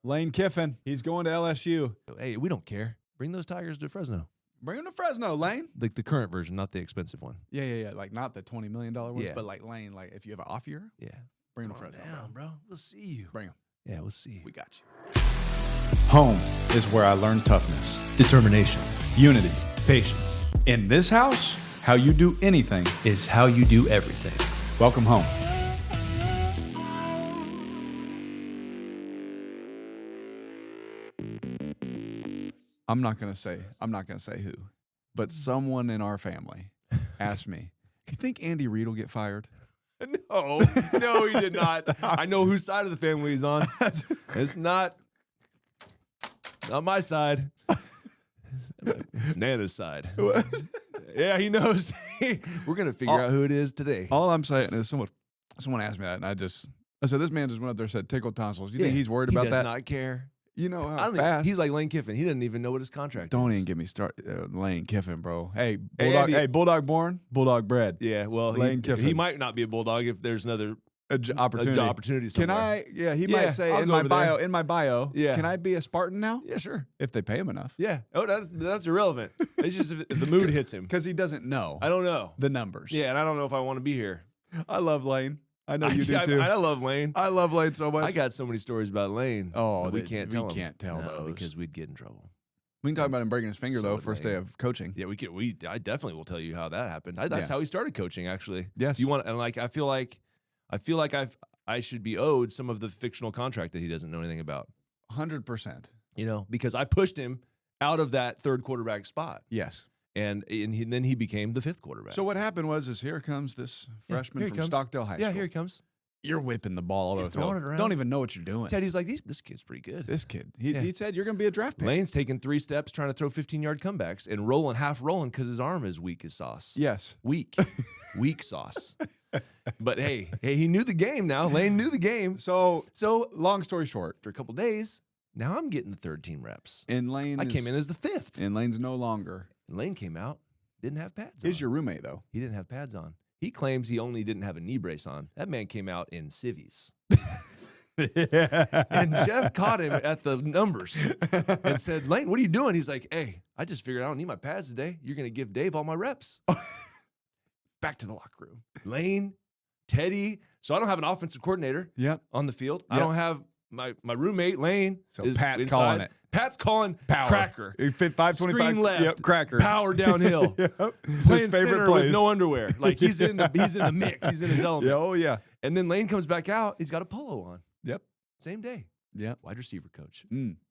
Lane Kiffin, he's going to LSU. Hey, we don't care. Bring those Tigers to Fresno. Bring him to Fresno, Lane. The current version, not the expensive one. Yeah. Like not the $20 million ones, Yeah. but like Lane, like if you have an off year, Yeah. bring him to Come on Fresno. down, bro. We'll see you. Bring him. Yeah, we'll see you. We got you. Home is where I learned toughness, Determination. unity. Patience. In this house, how you do anything Is how you do everything. Welcome home. I'm not gonna say who, but someone in our family asked me, "Do you think Andy Reid will get fired?" No, he did not. I know whose side of the family he's on. It's not my side. It's Nana's side. Yeah, he knows. We're gonna figure out who it is today. All I'm saying is someone asked me that, and I said, "This man just went up there and said tickled tonsils." You think he's worried about He does that? not care. You know I how don't fast he's like Lane Kiffin. He doesn't even know what his contract Don't is. even get me started. Lane Kiffin, bro. Hey, Hey, Bulldog. Andy- Hey, Bulldog born, Bulldog bred. Yeah, well, Lane Kiffin. he might not be a Bulldog if there's another Opportunity. opportunity Can somewhere. I? Yeah, he Yeah, might say I'll in go my over bio. there. In my bio. Yeah. Can I be a Spartan now? Yeah, sure. If they pay him enough. Yeah. Oh, that's irrelevant. It's just if the mood hits him. Because he doesn't know I don't know. the numbers. Yeah, and I don't know if I want to be here. I love Lane. I know you do too. I love Lane. I love Lane so much. I got so many stories about Lane. Oh, that we that can't we tell. him. can't tell No, those. because we'd get in trouble. We can talk about him breaking his finger So though. would First Lane. day of coaching. Yeah, we could. I definitely will tell you how that happened. That's Yeah. how he started coaching. Actually, Yes. You want and like I feel like I should be owed some of the fictional contract that he doesn't know anything about. 100%. You know, because I pushed him out of that third quarterback spot, Yes. and then he became the fifth quarterback. So what happened is here comes this freshman here he from comes. Stockdale High School. Yeah, here he comes. You're whipping the ball all over the throwing field. it around. Don't even know what you're doing. Teddy's like, this kid's pretty good. This kid. Yeah. He said you're going to be a draft pick. Lane's taking 3 steps trying to throw 15-yard comebacks and half rolling because his arm is weak as sauce. Yes. Weak sauce. But hey, he knew the game now. Lane knew the game. So So long story short, after a couple days, now I'm getting the third team reps. and Lane I came in as the fifth. and Lane's no longer. And Lane came out, didn't have pads on. Is your roommate though? He didn't have pads on. He claims he only didn't have a knee brace on. That man came out in civvies. And Jeff caught him at the numbers and said, Lane, what are you doing? He's like, hey, I just figured I don't need my pads today. You're going to give Dave all my reps. Back to the locker room. Lane, Teddy. So I don't have an offensive coordinator Yep. on the field. I Yep. don't have my roommate, Lane. So is Pat's inside. calling it. Pat's calling Power. cracker. He fit 525. Screen left. Yep. Cracker. Power downhill. Yep. Playing His favorite center plays. with no underwear. Like he's in the mix. He's in his element. Yeah. Oh yeah. And then Lane comes back out. He's got a polo on. Yep. Same day. Yep. Wide receiver coach.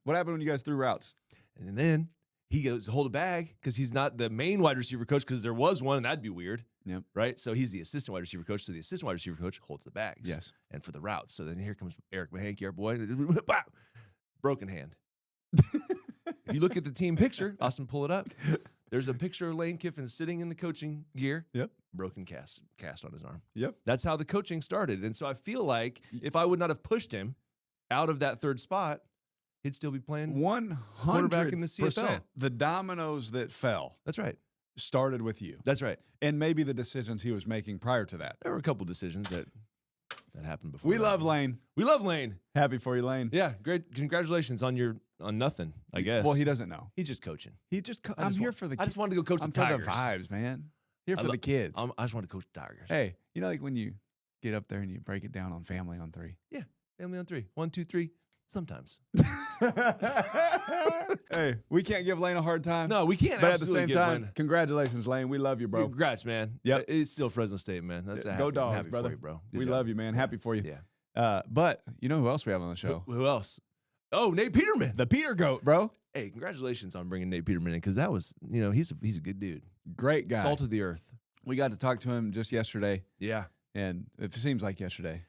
What happened when you guys threw routes? And then he goes to hold a bag because he's not the main wide receiver coach because there was one and that'd be weird. Yep. Right? So he's the assistant wide receiver coach. So the assistant wide receiver coach holds the bags. Yes. And for the routes. So then here comes Eric Mahanke, our boy. Broken hand. If you look at the team picture, Austin, pull it up. There's a picture of Lane Kiffin sitting in the coaching gear. Yep. Broken cast on his arm. Yep. That's how the coaching started. And so I feel like if I would not have pushed him out of that third spot, he'd still be playing 100% quarterback in the CFL. The dominoes that fell That's right. started with you, That's right. and maybe the decisions he was making prior to that. There were a couple decisions that happened before. We that. love Lane. We love Lane. Happy for you, Lane. Yeah, great. Congratulations on nothing, I guess. Well, he doesn't know. He's just coaching. He just. I I'm just here want- for the. I just wanted to go coach I'm the for Tigers. the vibes, man. Here I for lo- the kids. I just wanted to coach the Tigers. Hey, you know, like when you get up there and you break it down on family on 3. Yeah, family on 3. 1, 2, 3. Sometimes. Hey, we can't give Lane a hard time. No, we can't. but at the absolutely same give time, Lane- congratulations, Lane. We love you, bro. Congrats, man. Yep. It's still Fresno State, man. That's Go I'm Dogs, happy brother. for you, bro. Good We job. love you, man. Happy for you. Yeah. But you know who else we have on the show? Who else? Oh, Nate Peterman. The Peter Goat, bro. Hey, congratulations on bringing Nate Peterman in because that was, he's a good dude. Great guy. Salt of the earth. We got to talk to him just yesterday, Yeah. and it seems like yesterday.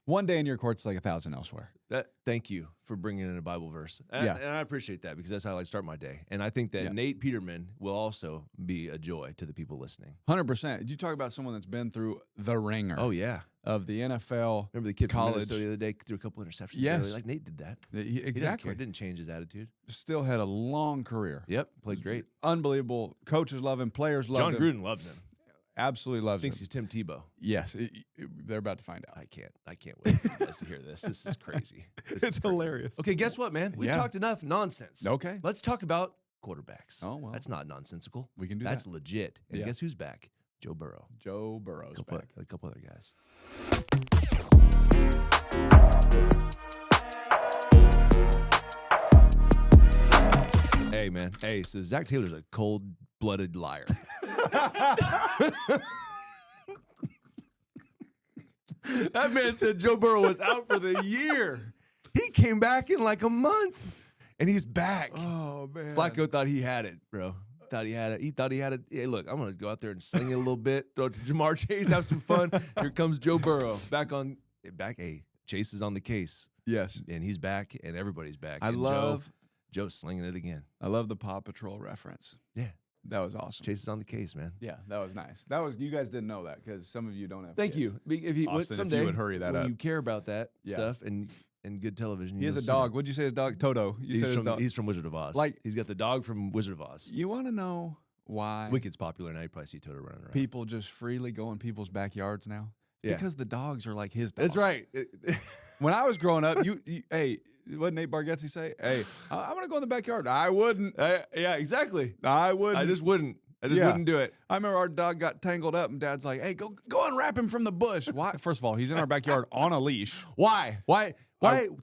One day in your court's like 1,000 elsewhere. Thank you for bringing in a Bible verse. And, Yeah. and I appreciate that because that's how I start my day. And I think that Yeah. Nate Peterman will also be a joy to the people listening. 100%. Did you talk about someone that's been through the ringer Oh, yeah. of the NFL? Remember the kid from college. Minnesota the other day threw a couple interceptions? Yes. early? Like Nate did that. He didn't care. Exactly. Didn't change his attitude. Still had a long career. Yep. Played great. Unbelievable. Coaches love him. Players love John him. Gruden loves him. absolutely loves Thinks him. he's Tim Tebow. Yes, they're about to find out. I can't wait for you guys to hear this. This is crazy. This It's is crazy. hilarious. Okay, guess what, man? We've Yeah. talked enough nonsense. Okay. Let's talk about quarterbacks. Oh, well. That's not nonsensical. We can do That's that. legit. And Yeah. guess who's back? Joe Burrow. Joe Burrow's back. A couple other guys. Hey, man. Hey, so Zach Taylor's a cold-blooded liar. That man said Joe Burrow was out for the year. He came back in like a month, and he's back. Oh man, Flacco thought he had it, bro. Thought he had it. He thought he had it. Hey, look, I'm gonna go out there and sling it a little bit. Throw it to Jamar Chase, have some fun. Here comes Joe Burrow back. Hey, Chase is on the case. Yes, and he's back, and everybody's back. I And love Joe's slinging it again. I love the Paw Patrol reference. Yeah, that was awesome. Chase is on the case, man. Yeah, that was nice. That was you guys didn't know that because some of you don't have. Thank kids. you. If you Austin, if someday, you would hurry that when up. you care about that Yeah. stuff and good television. He has you'll a see dog. that. What'd you say his dog? Toto. You said his dog. He's from Wizard of Oz. Like- he's got the dog from Wizard of Oz. You want to know why Wicked's popular now. You probably see Toto running around. people just freely go in people's backyards now? Yeah. Because the dogs are like his dogs. That's right. When I was growing up, hey, what did Nate Bargatze say? Hey, I want to go in the backyard. I wouldn't. Yeah, exactly. I wouldn't. I just wouldn't. I just Yeah. wouldn't do it. I remember our dog got tangled up, and Dad's like, "Hey, go unwrap him from the bush." Why? First of all, he's in our backyard on a leash Why?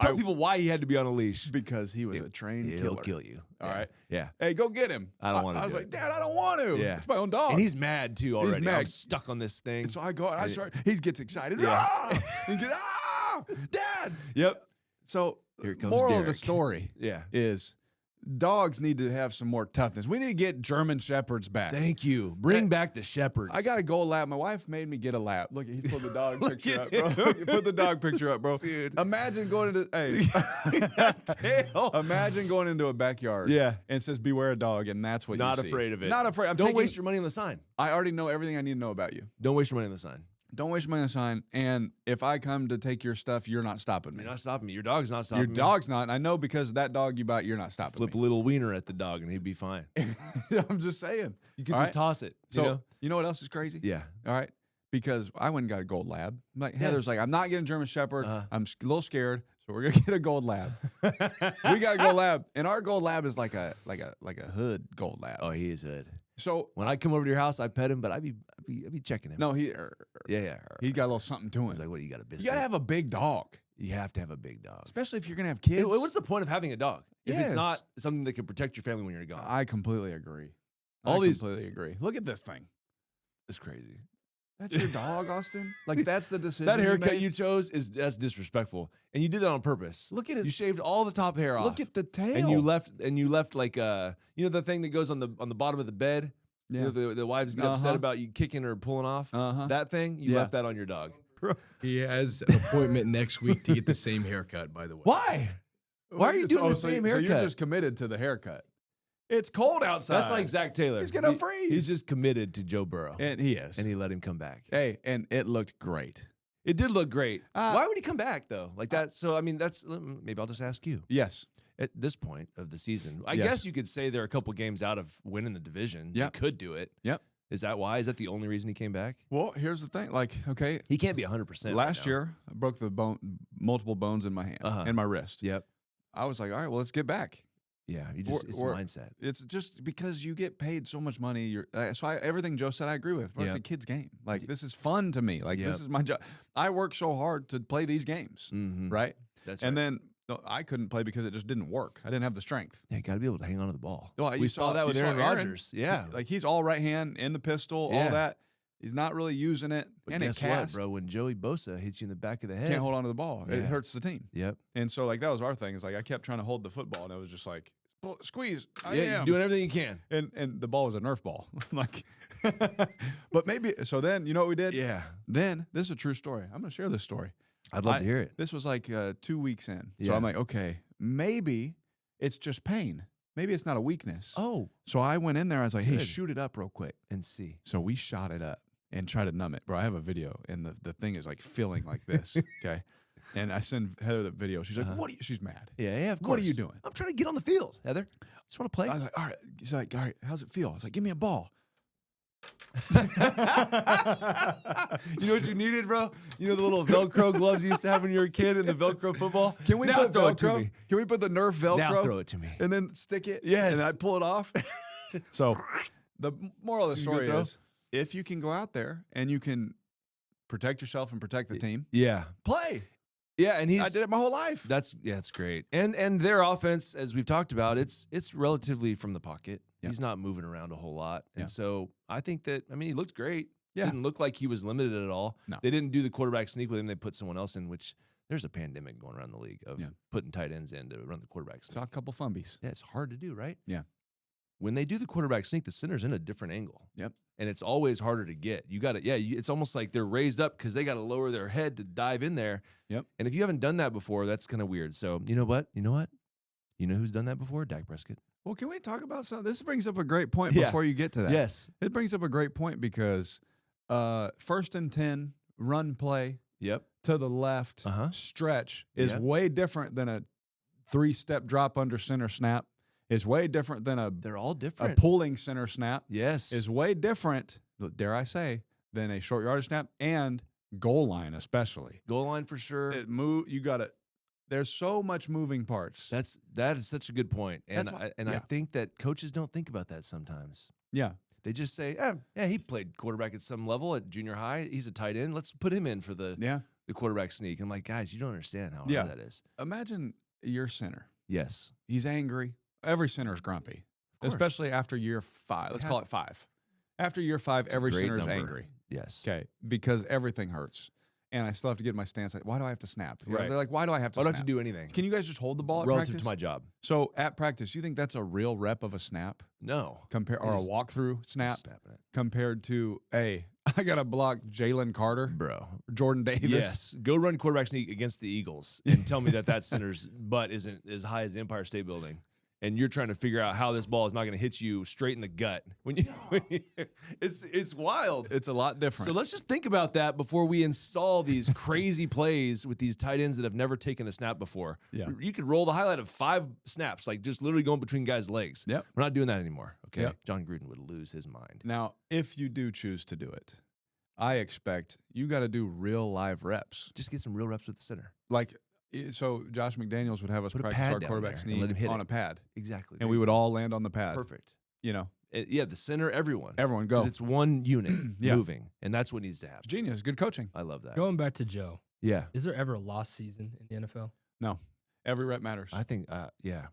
Tell people why he had to be on a leash. because he was a trained He'll killer. kill you. All right. Yeah. Hey, go get him. I don't wanna I was do like, it. Dad, I don't want to. Yeah. It's my own dog. And he's mad too already. I'm mad. stuck on this thing. And so I go and I start. He gets excited. Yeah. Ah! He gets, Dad. Yep. So Here comes moral of the Derek. story Yeah. is dogs need to have some more toughness. We need to get German Shepherds back. Thank you. Bring back the shepherds. I got a gold lab. My wife made me get a lab. Look, he put the dog picture at up, bro. Put the dog picture up, bro. Dude. Imagine going into imagine going into a backyard. Yeah. And it says beware a dog, and that's what Not you see. afraid of it. Not afraid. Don't waste your money on the sign. I already know everything I need to know about you. Don't waste your money on the sign. Don't waste your money on the sign. And if I come to take your stuff, you're not stopping me. You're not stopping me. Your dog's not stopping Your me. dog's not. And I know because of that dog you bought, you're not stopping Flip a me. little wiener at the dog and he'd be fine. I'm just saying. You could All just right? toss it. So you know what else is crazy? Yeah. All right. Because I went and got a gold lab. Like Heather's Yes. like, I'm not getting German Shepherd. Uh-huh. I'm a little scared, so we're gonna get a gold lab. We got a gold lab, and our gold lab is like a hood gold lab. Oh, he is good. So When I come over to your house, I pet him, but I'd be checking him. no, Yeah. he got a little something to I was him. like, what? You got a biscuit? You gotta have a big dog, You have to have a big dog. especially if you're gonna have kids. What's the point of having a dog if Yes. it's not something that can protect your family when you're gone? I completely agree. All I these- completely agree. Look at this thing. It's crazy. That's your dog, Austin. Like that's the decision. That haircut made? you chose that's disrespectful, and you did that on purpose. Look at You his. shaved all the top hair off. Look at the tail. and you left like the thing that goes on the bottom of the bed. Yeah. You know, the wives get upset Uh-huh. about you kicking or pulling off. Uh-huh. That thing you Yeah. left that on your dog. He has an appointment next week to get the same haircut, by the way. Why? Why are you doing the so same you're haircut? just committed to the haircut. It's cold outside. That's like Zach Taylor. He's gonna freeze. He's just committed to Joe Burrow, And he is. and he let him come back. Hey, and it looked great. It did look great. Uh, Why would he come back though? Like that? So I mean, maybe I'll just ask you. Yes. At this point of the season, I Yes. guess you could say they're a couple games out of winning the division. Yep. You could do it. Yep. Is that why? Is that the only reason he came back? Well, here's the thing. Like, okay, He can't be 100%. last year I broke the multiple bones in my hand Uh-huh. and my wrist. Yep. I was like, all right, well, let's get back. Yeah. It's a Or- mindset. It's just because you get paid so much money. Everything Joe said, I agree with. But it's a Yep. kid's game. Like this is fun to me. Like Yep. this is my job. I work so hard to play these games, Mm-hmm. right? That's And then I couldn't play because it just didn't work. I didn't have the strength. you got to be able to hang on to the ball. Well, We you saw that with you saw Aaron Rodgers. Yeah. Like he's all right hand in the pistol, Yeah. all that. He's not really using it. But and guess it cast. what, bro? When Joey Bosa hits you in the back of the head, Can't hold on to the ball. It Yeah. hurts the team. Yep. And so like that was our thing. Is like I kept trying to hold the football, and it was just like squeeze. I Yeah, am. you're doing everything you can. And the ball was a Nerf ball. like, but maybe so. Then you know what we did? Yeah. Then this is a true story. I'm gonna share this story. I'd love to hear it. This was like 2 weeks in. So Yeah. I'm like, okay, maybe it's just pain. Maybe it's not a weakness. Oh, So I went in there. I was like, hey, Good. shoot it up real quick. and see. So we shot it up and tried to numb it. Bro, I have a video, and the thing is like feeling like this. Okay. And I send Heather the video. She's like, what are you? She's mad. Yeah, of course. What are you doing? I'm trying to get on the field, Heather. Just want to play. I was like, all right. She's like, all right, how's it feel? I was like, give me a ball. You know what you needed, bro? You know the little Velcro gloves you used to have when you were a kid in the Velcro football? Can we now put throw it to Velcro? me. Can we put the Nerf Velcro? Now throw it to me. And then stick it. Yes. And I pull it off. So the moral of the Did you go story throw? is, if you can go out there and you can protect yourself and protect the team, Yeah. play. Yeah, and I did it my whole life. That's great. And their offense, as we've talked about, it's relatively from the pocket. Yeah. He's not moving around a whole lot. And Yeah. so I think that, I mean, he looked great. Yeah. Didn't look like he was limited at all. No. They didn't do the quarterback sneak with him. They put someone else in, which there's a pandemic going around the league of putting tight ends in to run the quarterback sneak. Saw a couple fumbies. Yeah, it's hard to do, right? Yeah. When they do the quarterback sneak, the center's in a different angle. Yep. And it's always harder to get. You got to, it's almost like they're raised up because they got to lower their head to dive in there. Yep. And if you haven't done that before, that's kind of weird. So, you know what? You know who's done that before? Dak Prescott. Well, can we talk about something? This brings up a great point Yeah. before you get to that. Yes. It brings up a great point because 1st and 10, run play Yep. to the left, stretch is way different than a 3-step drop under center snap. Is way different than They're all a different. pulling center snap. Yes. Is way different, dare I say, than a short yardage snap and goal line especially. Goal line for sure. You got to. There's so much moving parts. That is such a good point. And That's why- I think that coaches don't think about that sometimes. Yeah. They just say, yeah, he played quarterback at some level at junior high. He's a tight end. Let's put him in for the quarterback sneak. I'm like, guys, you don't understand how hard that is. Imagine your center. Yes. He's angry. Every center's grumpy, especially after year 5. Let's call it 5. After year 5, every center is angry. Yes. Okay, because everything hurts. And I still have to get my stance. Like, why do I have to snap? You know, Right. they're like, why do I have to I don't snap? have to do anything. Can you guys just hold the ball at relative practice? to my job? So at practice, you think that's a real rep of a snap? No. Or a walkthrough snap Snapping it. compared to, hey, I got to block Jalen Carter, Bro. Jordan Davis. Yes. Go run quarterback sneak against the Eagles and tell me that center's butt isn't as high as the Empire State Building. And you're trying to figure out how this ball is not going to hit you straight in the gut. It's wild. It's a lot different. So let's just think about that before we install these crazy plays with these tight ends that have never taken a snap before. Yeah. You could roll the highlight of 5 snaps, like just literally going between guys' legs. Yep. We're not doing that anymore. Okay. Yep. John Gruden would lose his mind. Now, if you do choose to do it, I expect you got to do real live reps. Just get some real reps with the center. Like, so Josh McDaniels would have us Put a practice pad our down quarterback there and sneak let him hit on it. a pad. Exactly. And we would all land on the pad. Perfect. You know, The center, everyone. everyone go. 'Cause it's one unit Yeah. moving, and that's what needs to happen. Genius. Good coaching. I love that. Going back to Joe, Yeah. is there ever a lost season in the NFL? No, every rep matters. I think, yeah.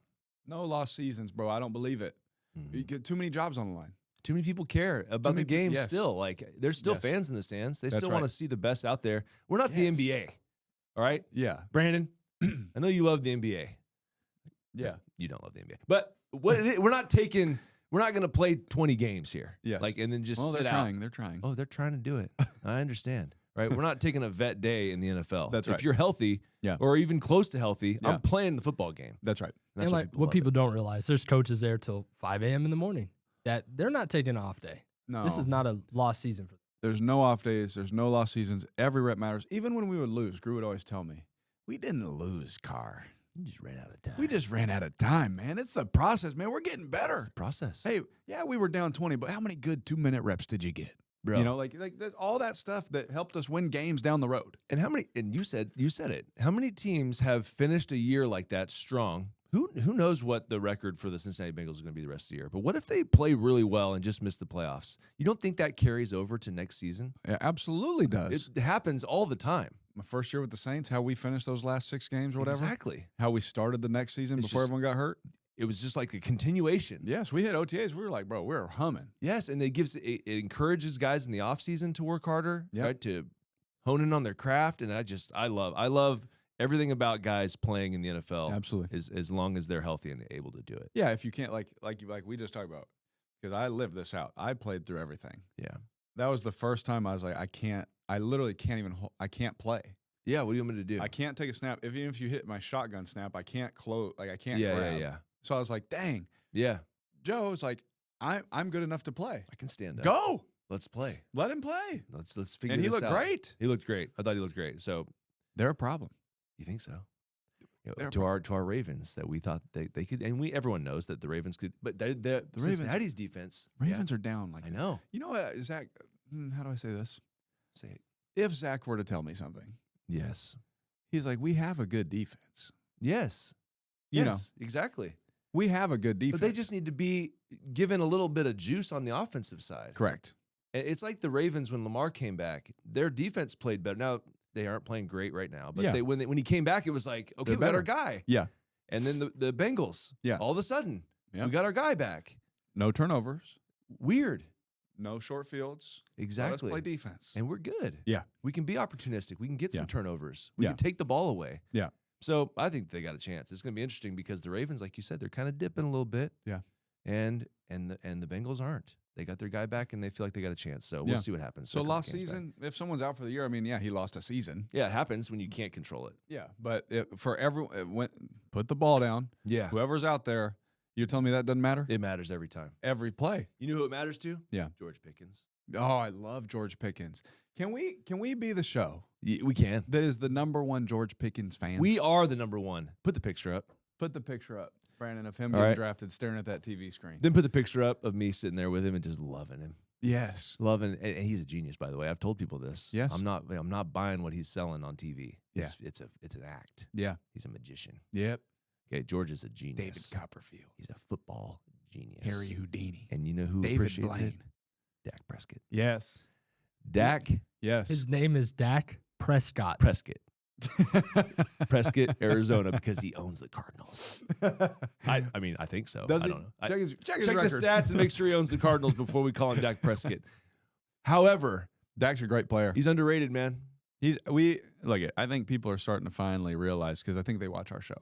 No lost seasons, bro. I don't believe it. You get too many jobs on the line. Too many people care about the many game yes. still. Like, there's still Yes. fans in the stands. They That's still want to right. see the best out there. We're not the Yes. NBA. All right? Yeah. Brandon, I know you love the NBA. Yeah. You don't love the NBA. But we're not going to play 20 games here. Yes. Like, and then just Well, sit they're out. trying. They're trying. Oh, they're trying to do it. I understand. Right? We're not taking a vet day in the NFL. That's right. If you're healthy or even close to healthy, Yeah. I'm playing the football game. That's right. That's And why like what love people don't realize, there's coaches there till 5 a.m. in the morning that they're not taking an off day. No. This is not a lost season for them. There's no off days. There's no lost seasons. Every rep matters. Even when we would lose, Drew would always tell me, we didn't lose, Carr. You just ran out of time. We just ran out of time, man. It's the process, man. We're getting better. It's the process. Hey, yeah, we were down 20, but how many good 2-minute reps did you get? Bro. You know, like there's all that stuff that helped us win games down the road. And how many? And you said it. How many teams have finished a year like that strong? Who knows what the record for the Cincinnati Bengals is going to be the rest of the year? But what if they play really well and just miss the playoffs? You don't think that carries over to next season? It absolutely does. It happens all the time. My first year with the Saints, how we finished those last 6 games or whatever. Exactly. How we started the next season It's before just- everyone got hurt. It was just like a continuation. Yes, we hit OTAs. We were like, bro, we're humming. Yes, and it encourages guys in the offseason to work harder, Yep. right? To hone in on their craft. And I love everything about guys playing in the NFL. Absolutely. As long as they're healthy and able to do it. Yeah, if you can't like we just talked about, because I lived this out. I played through everything. Yeah. That was the first time I was like, I literally I can't play. Yeah, what do you want me to do? I can't take a snap. Even if you hit my shotgun snap, I can't close. Like I can't yeah, grab. yeah. So I was like, dang. Yeah. Joe's like, I'm good enough to play. I can stand up. Go. Let's play. Let him play. Let's figure And he this looked out. great. He looked great. I thought he looked great. So They're a problem. you think so? to our Ravens that we thought they could, and everyone knows that the Ravens could, but the Cincinnati's defense. Ravens are down. Like I know. You know what, Zach? How do I say this? Say it. If Zach were to tell me something, Yes. he's like, we have a good defense. Yes. You yes, exactly. We have a good defense. But they just need to be given a little bit of juice on the offensive side. correct. It's like the Ravens when Lamar came back. Their defense played better. Now they aren't playing great right now, but Yeah. when he came back, it was like, okay, They're we got our better. guy. Yeah. And then the Bengals. Yeah. All of a sudden, Yep. we got our guy back. No turnovers. Weird. No short fields. Exactly. Let us play defense. And we're good. Yeah. We can be opportunistic. We can get some Yeah. turnovers. We Yeah. can take the ball away. Yeah. So I think they got a chance. It's going to be interesting because the Ravens, like you said, they're kind of dipping a little bit. Yeah. And the Bengals aren't. They got their guy back and they feel like they got a chance. So we'll Yeah. see what happens. So They're a couple lost games back. season, if someone's out for the year, I mean, yeah, he lost a season. Yeah, it happens when you can't control it. Yeah. But for everyone, put the ball down. Yeah. Whoever's out there, you're telling me that doesn't matter? It matters every time. Every play. You know who it matters to? Yeah. George Pickens. Oh, I love George Pickens. Can we be the show We can. that is the #1 George Pickens fans? We are the #1. Put the picture up. Put the picture up, Brandon, of him All getting right. drafted, staring at that TV screen. Then put the picture up of me sitting there with him and just loving him. Yes. Loving, and he's a genius, by the way. I've told people this. Yes. I'm not buying what he's selling on TV. Yeah. It's an act. Yeah. He's a magician. Yep. Okay, George is a genius. David Copperfield. He's a football genius. Harry Houdini. And you know who David appreciates Blaine. it? Dak Prescott. Yes. Dak Yes. His name is Dak Prescott. Prescott. Prescott, Arizona, because he owns the Cardinals. I mean, I think so. Does I he? don't know. Check his Check the record. stats and make sure he owns the Cardinals before we call him Dak Prescott. However, Dak's a great player. he's underrated, man. I think people are starting to finally realize, because I think they watch our show.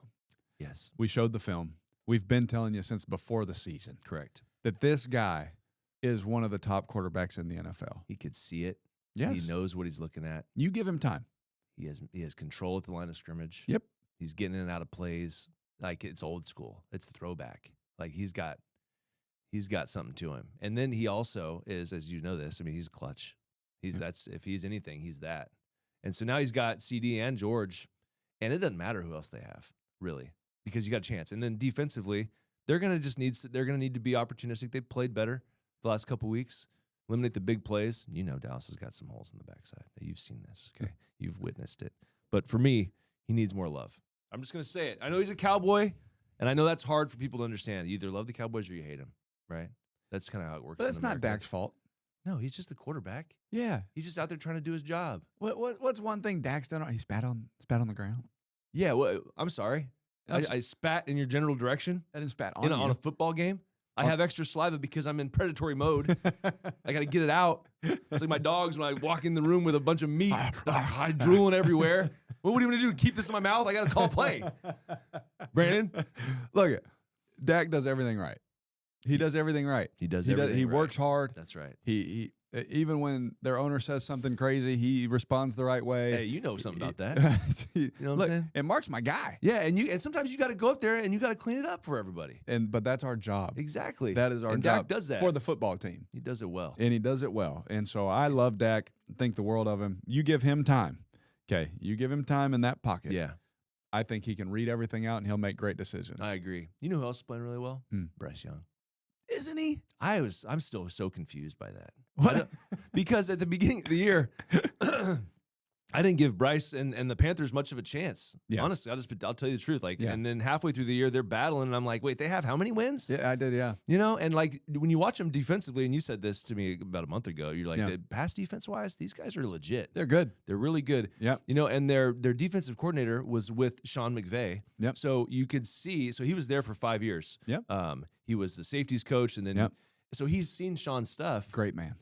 Yes, We showed the film. We've been telling you since before the season correct. that this guy is one of the top quarterbacks in the NFL. He could see it. Yes. He knows what he's looking at. You give him time. He has control at the line of scrimmage. Yep. He's getting in and out of plays. Like, it's old school. It's throwback. Like, he's got something to him. And then he also is, as you know this, I mean, he's clutch. If he's anything, he's that. And so now he's got CD and George, and it doesn't matter who else they have, really, because you got a chance. And then defensively, they're gonna need to be opportunistic. They played better the last couple weeks. Eliminate the big plays. You know Dallas has got some holes in the backside. You've seen this, okay? You've witnessed it. But for me, he needs more love. I'm just gonna say it. I know he's a Cowboy, and I know that's hard for people to understand. You either love the Cowboys or you hate them, right? That's kind of how it works. But that's in not America. Dak's fault. No, he's just a quarterback. Yeah. He's just out there trying to do his job. What's one thing Dak's done? He spat on the ground. Yeah, well, I'm sorry. That's- I spat in your general direction I didn't spat on on a football game. I have extra saliva because I'm in predatory mode. I got to get it out. It's like my dogs when I walk in the room with a bunch of meat, I drooling everywhere. What do you want to do? Keep this in my mouth? I got to call play. Brandon? Look, Dak does everything right. He does everything right. He does everything He right. works hard. That's right. He even when their owner says something crazy, he responds the right way. Hey, you know something about that. You know what I'm saying? And Mark's my guy. Yeah, and sometimes you got to go up there and you got to clean it up for everybody. But that's our job. Exactly. That is our and job. Dak does that for the football team. He does it well. And he does it well. And so I love Dak. Think the world of him. You give him time. Okay. You give him time in that pocket. Yeah, I think he can read everything out and he'll make great decisions. I agree. You know who else is playing really well? Bryce Young. Isn't he? I'm still so confused by that. What? Because at the beginning of the year, I didn't give Bryce and the Panthers much of a chance. Yeah. Honestly, I'll tell you the truth. Like, Yeah. and then halfway through the year, they're battling, and I'm like, wait, they have how many wins? Yeah, I did. Yeah. You know, and like when you watch them defensively, and you said this to me about a month ago, you're like, Yeah. the pass defense wise, these guys are legit. They're good. They're really good. Yep. You know, and their defensive coordinator was with Sean McVay. Yep. So you could see, so he was there for 5 years. Yep. He was the safeties coach, and then Yep. so he's seen Sean's stuff. Great man.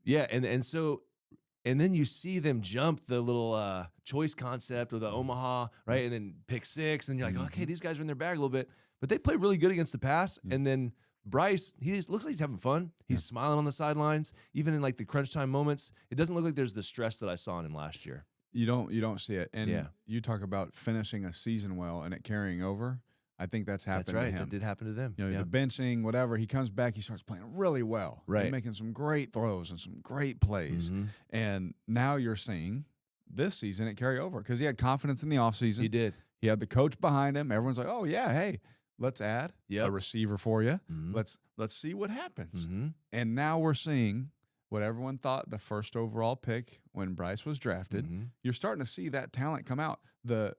Yeah, and then you see them jump the little choice concept or the Omaha, right? And then pick six, and you're like, okay, these guys are in their bag a little bit. But they play really good against the pass. And then Bryce, looks like he's having fun. He's smiling on the sidelines, even in like the crunch time moments. It doesn't look like there's the stress that I saw in him last year. You don't see it. And Yeah. you talk about finishing a season well and it carrying over. I think that's happened That's right. to him. That did happen to them. You know, Yeah. the benching, whatever, he comes back, he starts playing really well. Right. He's making some great throws and some great plays. Mhm. And now you're seeing this season it carry over because he had confidence in the offseason. He did. He had the coach behind him. Everyone's like, oh, yeah, hey, let's add a receiver for you. Mm-hmm. Let's see what happens. Mm-hmm. And now we're seeing what everyone thought the first overall pick when Bryce was drafted. Mm-hmm. You're starting to see that talent come out. The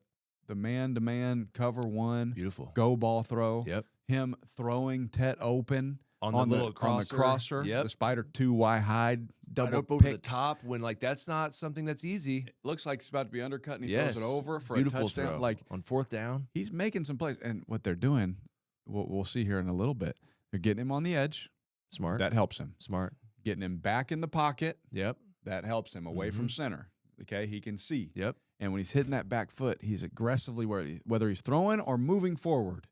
man-to-man cover one, Beautiful. go ball throw, Yep. him throwing Tet open On the crosser, Yep. the Spider 2 Y hide double Right up over the picks. top when that's not something that's easy. It looks like it's about to be undercut, and he Yes. throws it over for Beautiful a touchdown. throw. Like on 4th down. he's making some plays, and what they're doing, we'll see here in a little bit. They're getting him on the edge. Smart. That helps him. Smart. Getting him back in the pocket. Yep. That helps him away from center. Okay, he can see. Yep. And when he's hitting that back foot, he's aggressively whether he's throwing or moving forward,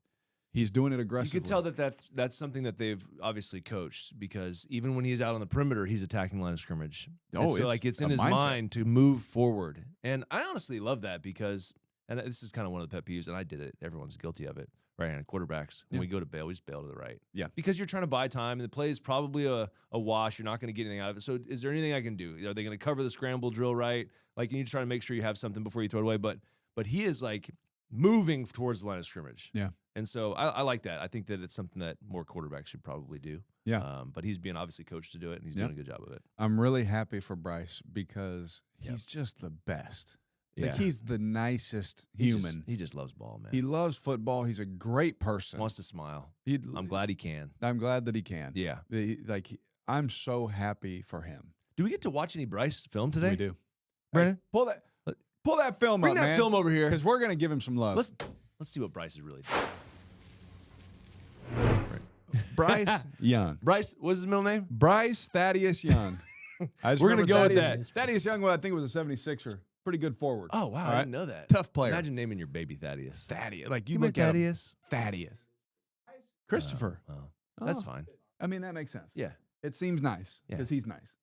he's doing it aggressively. You can tell that's something that they've obviously coached, because even when he's out on the perimeter, he's attacking line of scrimmage. Oh, so it's in a his mindset. mind to move forward. And I honestly love that, because, and this is kind of one of the pet peeves, and I did it. Everyone's guilty of it. Right-handed quarterbacks, when we go to bail, we just bail to the right. Yeah. Because you're trying to buy time, and the play is probably a wash. You're not going to get anything out of it. So is there anything I can do? Are they going to cover the scramble drill right? Like, you need to try to make sure you have something before you throw it away. But he is, like, moving towards the line of scrimmage. Yeah. And so I like that. I think that it's something that more quarterbacks should probably do. Yeah. But he's being obviously coached to do it, and he's doing a good job of it. I'm really happy for Bryce because he's just the best. Like, he's the nicest human. He just loves ball, man. He loves football. He's a great person. Wants to smile. He- I'm glad he can. I'm glad that he can. Yeah. I'm so happy for him. Do we get to watch any Bryce film today? We do. Brandon? Hey, pull that film Bring up, that man, film over here. because we're gonna give him some love. Let's see what Bryce is really doing. Bryce Young. Bryce, what's his middle name? Bryce Thaddeus Young. We're gonna go with Thaddeus, that. Thaddeus Young, well, I think it was a 76er. Pretty good forward. Oh, wow. All I right. didn't know that. Tough player. Imagine naming your baby Thaddeus. Thaddeus. Like, you Come here, look at him. Thaddeus. Thaddeus. Christopher. Oh, that's Oh. fine. I mean, that makes sense. Yeah. It seems nice Yeah. because he's nice.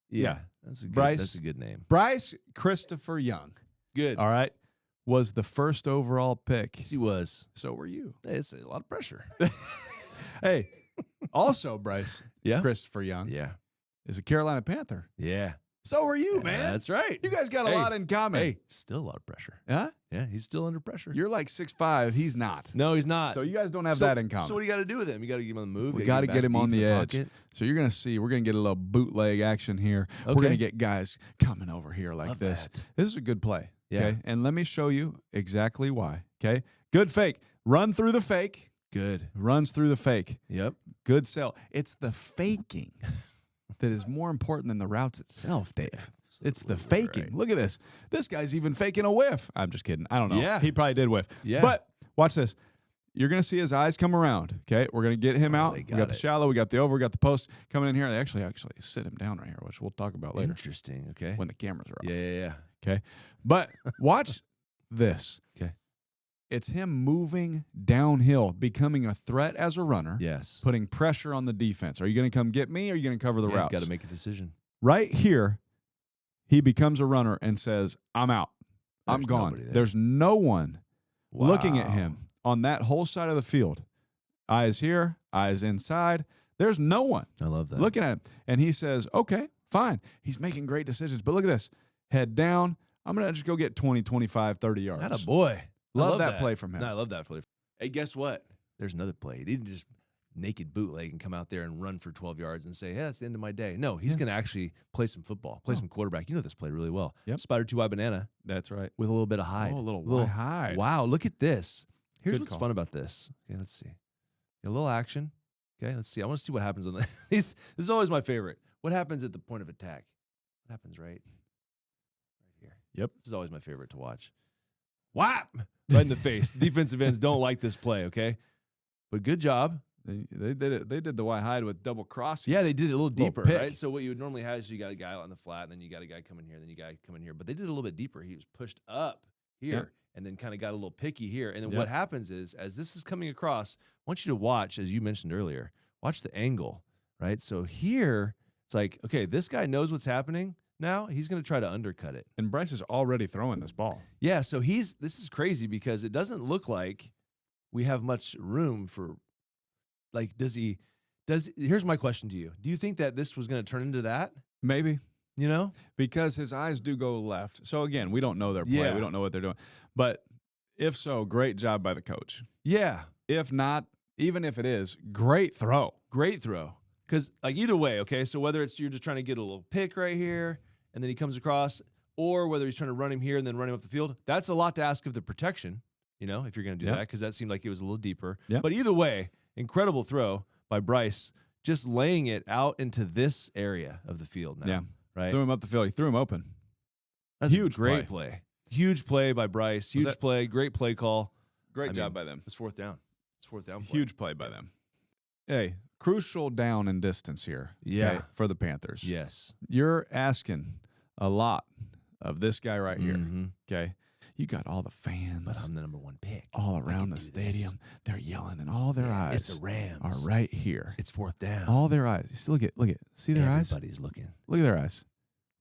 Yeah. That's a good, Bryce. That's a good name. Bryce Christopher Young, Good. all right, was the first overall pick. Yes, he was. So were you. It's a lot of pressure. Hey, also Bryce Yeah. Christopher Young Yeah. is a Carolina Panther. Yeah. So are you, man. That's right. You guys got a Hey. lot in common. Hey, still a lot of pressure. Huh? Yeah, he's still under pressure. You're like 6'5". He's not. No, he's not. So you guys don't have So- that in common. So what do you got to do with him? You got to get him on the move. We You got to back get him on deep the in edge. pocket. So you're going to see, we're going to get a little bootleg action here. We're Okay. going to get guys coming over here like Love this. that. This is a good play. Yeah. Okay. And let me show you exactly why. Okay. Good fake. Run through the fake. Good. Runs through the fake. Yep. Good sell. It's the faking that is more important than the routes itself, Dave. It's the Absolutely faking. right. Look at this. This guy's even faking a whiff. I'm just kidding. I don't know. Yeah. He probably did whiff. Yeah. But watch this. You're going to see his eyes come around. Okay. We're going to get him out. they We got got the it. shallow. We got the over. We got the post coming in here. They actually sit him down right here, which we'll talk about later Interesting. Okay. when the cameras are off. Yeah. Okay. But watch this. Okay. It's him moving downhill, becoming a threat as a runner, Yes. putting pressure on the defense. Are you going to come get me or are you going to cover the routes? Got to make a decision. Right here, he becomes a runner and says, I'm out. I'm There's gone. nobody there. There's no one looking at Wow. him on that whole side of the field. Eyes here, eyes inside. There's no one I love that. looking at him. And he says, okay, fine. He's making great decisions. But look at this. Head down. I'm going to just go get 20, 25, 30 yards. Atta boy. I Love that play from him. No, I love that play. Hey, guess what? There's another play. He didn't just naked bootleg and come out there and run for 12 yards and say, "Yeah, that's the end of my day." No, he's going to actually play some football, play some quarterback. You know this play really well. Yep. Spider 2-eye banana That's right. with a little bit of hide. Oh, a little hide. Wow, look at this. Here's Good what's call. fun about this. Okay, let's see. A little action. Okay, let's see. I want to see what happens on the. This is always my favorite. What happens at the point of attack? What happens right here? Yep. This is always my favorite to watch. Whap! Right in the face. Defensive ends don't like this play, okay? But good job. They did it. They did the Y hide with double crosses. Yeah, they did it a little deeper, pick. right? So what you would normally have is you got a guy on the flat, and then you got a guy coming here, then you got a guy coming here. But they did it a little bit deeper. He was pushed up here, Yep. and then kind of got a little picky here. And then Yep. what happens is, as this is coming across, I want you to watch, as you mentioned earlier, watch the angle, right? So here, it's like, okay, this guy knows what's happening. Now he's going to try to undercut it. And Bryce is already throwing this ball. Yeah, so this is crazy because it doesn't look like we have much room for, like, here's my question to you. Do you think that this was going to turn into that? Maybe. You know? Because his eyes do go left. So again, we don't know their play. Yeah. We don't know what they're doing. But If so, great job by the coach. Yeah. If not, even if it is, great throw. Great throw. Because, like, either way, okay, so whether it's you're just trying to get a little pick right here and then he comes across, or whether he's trying to run him here and then run him up the field, that's a lot to ask of the protection, you know, if you're going to do that, because that seemed like it was a little deeper. Yep. But either way, incredible throw by Bryce, just laying it out into this area of the field now. Yeah. Right? Threw him up the field. He threw him open. That's Huge a great play. Huge play by Bryce. Huge play. Great play call. Great job by them. It's fourth down. It's fourth down play. Huge play by them. Hey, crucial down and distance here. Okay, for the Panthers. Yes. You're asking a lot of this guy right here. Mm-hmm. Okay. You got all the fans. But I'm the number one pick. All around the stadium. They're yelling, and all their eyes It's the Rams. are right here. It's fourth down. All their eyes. Look at. See their eyes? Everybody's looking. Look at their eyes.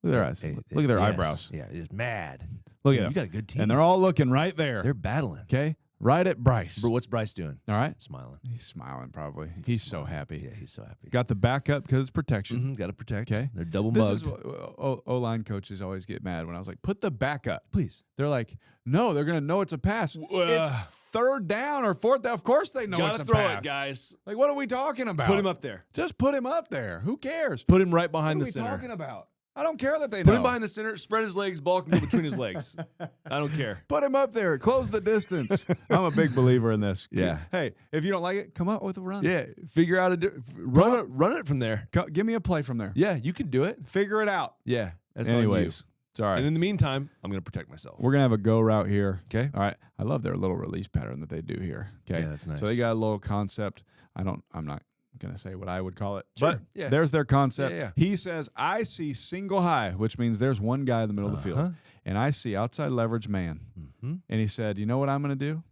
Look at their eyes. Look at their eyebrows. Yeah, just mad. Look at You them. got a good team. And they're all looking right there. They're battling. Okay. Right at Bryce. But what's Bryce doing? All right. Smiling. He's smiling probably. He's so happy. Yeah, he's so happy. Got the backup because it's protection. Mm-hmm. Got to protect. Okay. They're double This mugged. is what O-line coaches always get mad when I was like, put the backup. Please. They're like, no, they're going to know it's a pass. It's third down or fourth down. Of course they know it's Gotta a throw pass. it, guys. Like, what are we talking about? Put him up there. Just put him up there. Who cares? Put him right behind What the are we center. talking about? I don't care that they Put know. him behind the center. Spread his legs. Ball can go between his legs. I don't care. Put him up there. Close the distance. I'm a big believer in this. Yeah. Hey, if you don't like it, come up with a run. Yeah. Figure out run it from there. Give me a play from there. Yeah, you can do it. Figure it out. Yeah. That's on you. Anyways, it's all right. And in the meantime, I'm going to protect myself. We're going to have a go route here. Okay. All right. I love their little release pattern that they do here. Okay. Yeah, that's nice. So they got a little concept. I'm not going to say what I would call it. Sure. But Yeah. there's their concept. Yeah. He says, I see single high, which means there's one guy in the middle of the field. And I see outside leverage man. Mm-hmm. And he said, you know what I'm going to do?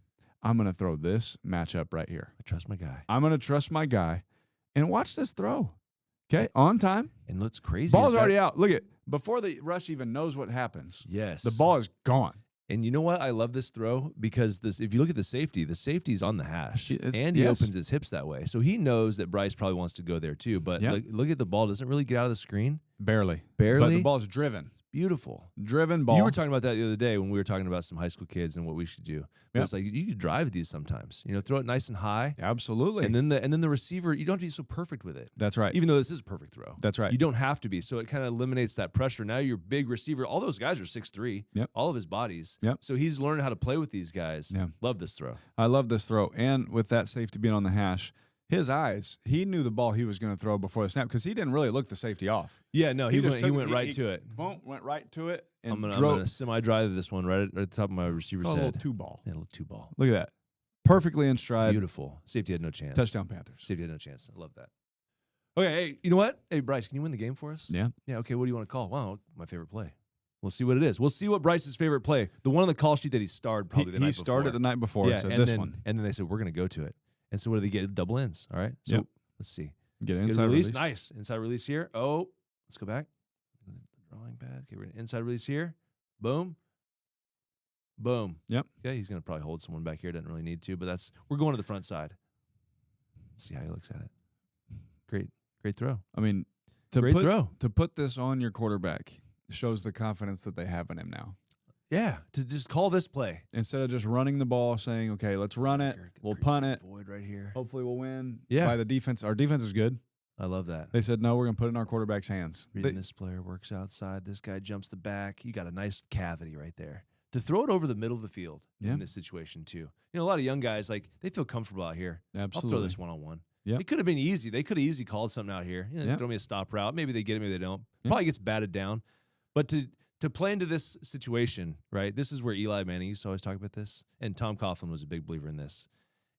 I'm going to throw this matchup right here. I trust my guy. I'm going to trust my guy. And watch this throw. Okay. On time. And what's crazy Ball's is already out. Look at before the rush even knows what happens. Yes. The ball is gone. And you know what? I love this throw because if you look at the safety's on the hash. And he yes. opens his hips that way. So he knows that Bryce probably wants to go there too. But Yep. look at the ball. Doesn't really get out of the screen. Barely. Barely? But the ball's driven. Beautiful. Driven ball. You were talking about that the other day when we were talking about some high school kids and what we should do. But Yep. it's like you could drive these sometimes. You know, throw it nice and high. Absolutely. And then the receiver, you don't have to be so perfect with it. That's right. Even though this is a perfect throw. That's right. You don't have to be. So it kind of eliminates that pressure. Now your big receiver, all those guys are 6'3". Yep. All of his bodies. Yep. So he's learning how to play with these guys. Yeah. Love this throw. I love this throw. And with that safety being on the hash, his eyes, he knew the ball he was going to throw before the snap because he didn't really look the safety off. Yeah, no, he just went right to it. Went right to it and I'm drove. gonna semi-drive this one right at the top of my receiver's a head. little two ball. Yeah, a little two ball. Look at that. Perfectly in stride. Beautiful. Safety had no chance. Touchdown Panthers. Safety had no chance. I love that. Okay, hey, you know what? Hey, Bryce, can you win the game for us? Yeah. Yeah, okay, what do you want to call? Well, my favorite play. We'll see what it is. We'll see what Bryce's favorite play. The one on the call sheet that he starred probably the night before. He started the night before, Yeah, so and this then, one. And then they said, we're going to go to it. And so what do they get? Double ins. All right. So Yep. let's see. Get an Get a inside release. release. Nice. Inside release here. Oh, let's go back. Drawing pad. Okay, we're gonna inside release here. Boom. Boom. Yep. Okay, he's going to probably hold someone back here. Doesn't really need to, but we're going to the front side. Let's see how he looks at it. Great throw. I mean, Great throw. To put this on your quarterback shows the confidence that they have in him now. Yeah, to just call this play. Instead of just running the ball, saying, okay, let's run it, we'll punt it, Void right here. hopefully we'll win Yeah. by the defense. Our defense is good. I love that. They said, no, we're going to put it in our quarterback's hands. Reading this player works outside. This guy jumps the back. You got a nice cavity right there. To throw it over the middle of the field in this situation too. You know, a lot of young guys, like, they feel comfortable out here. Absolutely. I'll throw this one-on-one. Yep. It could have been easy. They could have easily called something out here. You know, Yep. throw me a stop route. Maybe they get it, maybe they don't. Yep. Probably gets batted down. But to play into this situation, right, this is where Eli Manning used to always talk about this, and Tom Coughlin was a big believer in this.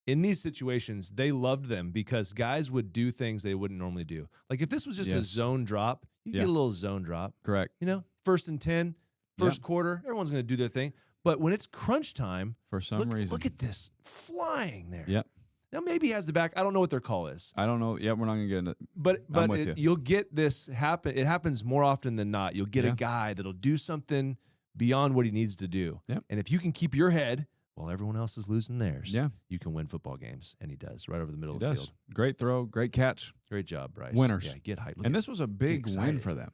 In these situations, they loved them because guys would do things they wouldn't normally do. Like if this was just a Yes. zone drop, you Yeah. get a little zone drop. Correct. You know, 1st and 10, first quarter, everyone's going to do their thing. But when it's crunch time, For some reason. look at this flying there. Yep. Now maybe he has the back. I don't know what their call is. I don't know. Yeah, we're not going to get into it. But I'm with you. you'll get this happen. It happens more often than not. You'll get Yeah. a guy that'll do something beyond what he needs to do. Yep. And if you can keep your head while everyone else is losing theirs, Yeah. you can win football games. And he does right over the middle He of the does. field. Great throw, great catch. Great job, Bryce. Winners. Yeah, get hyped. And this was a big win excited. for them.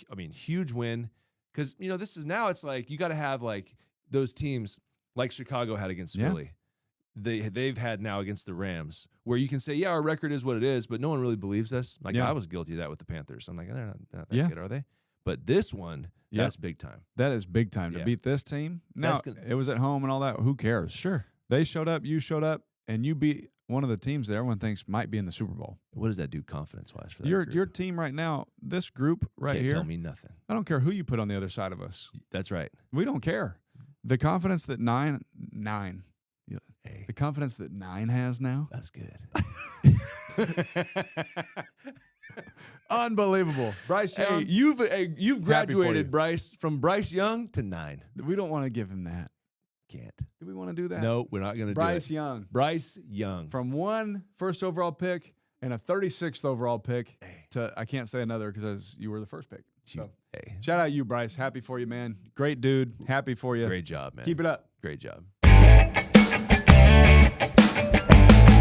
I mean, huge win. Because, you know, this is now it's like you got to have like those teams. like Chicago had against Yeah. Philly. They've had now against the Rams, where you can say, yeah, our record is what it is, but no one really believes us. Like Yeah. I was guilty of that with the Panthers. I'm like, they're not that Yeah. good, are they? But this one, Yeah. that's big time. That is big time to Yeah. beat this team. Now, it was at home and all that. Who cares? Sure. They showed up, you showed up, and you beat one of the teams that everyone thinks might be in the Super Bowl. What does that do confidence-wise for that group? Your team right now, this group right Can't here, tell me nothing. I don't care who you put on the other side of us. That's right. We don't care. The confidence that nine, Hey, the confidence that 9 has now, that's good. unbelievable. Bryce Young, You've graduated, you. Bryce, from Bryce Young to 9. we don't want to give him that. Can't. Do we want to do that? No, we're not going to do Bryce it. Young, Bryce Young. from 1 first overall pick and a 36th overall pick to, I can't say another because you were the first pick. So, Hey, shout out you, Bryce. Happy for you, man. Great dude. Happy for you. great job, man. Keep it up. Great job.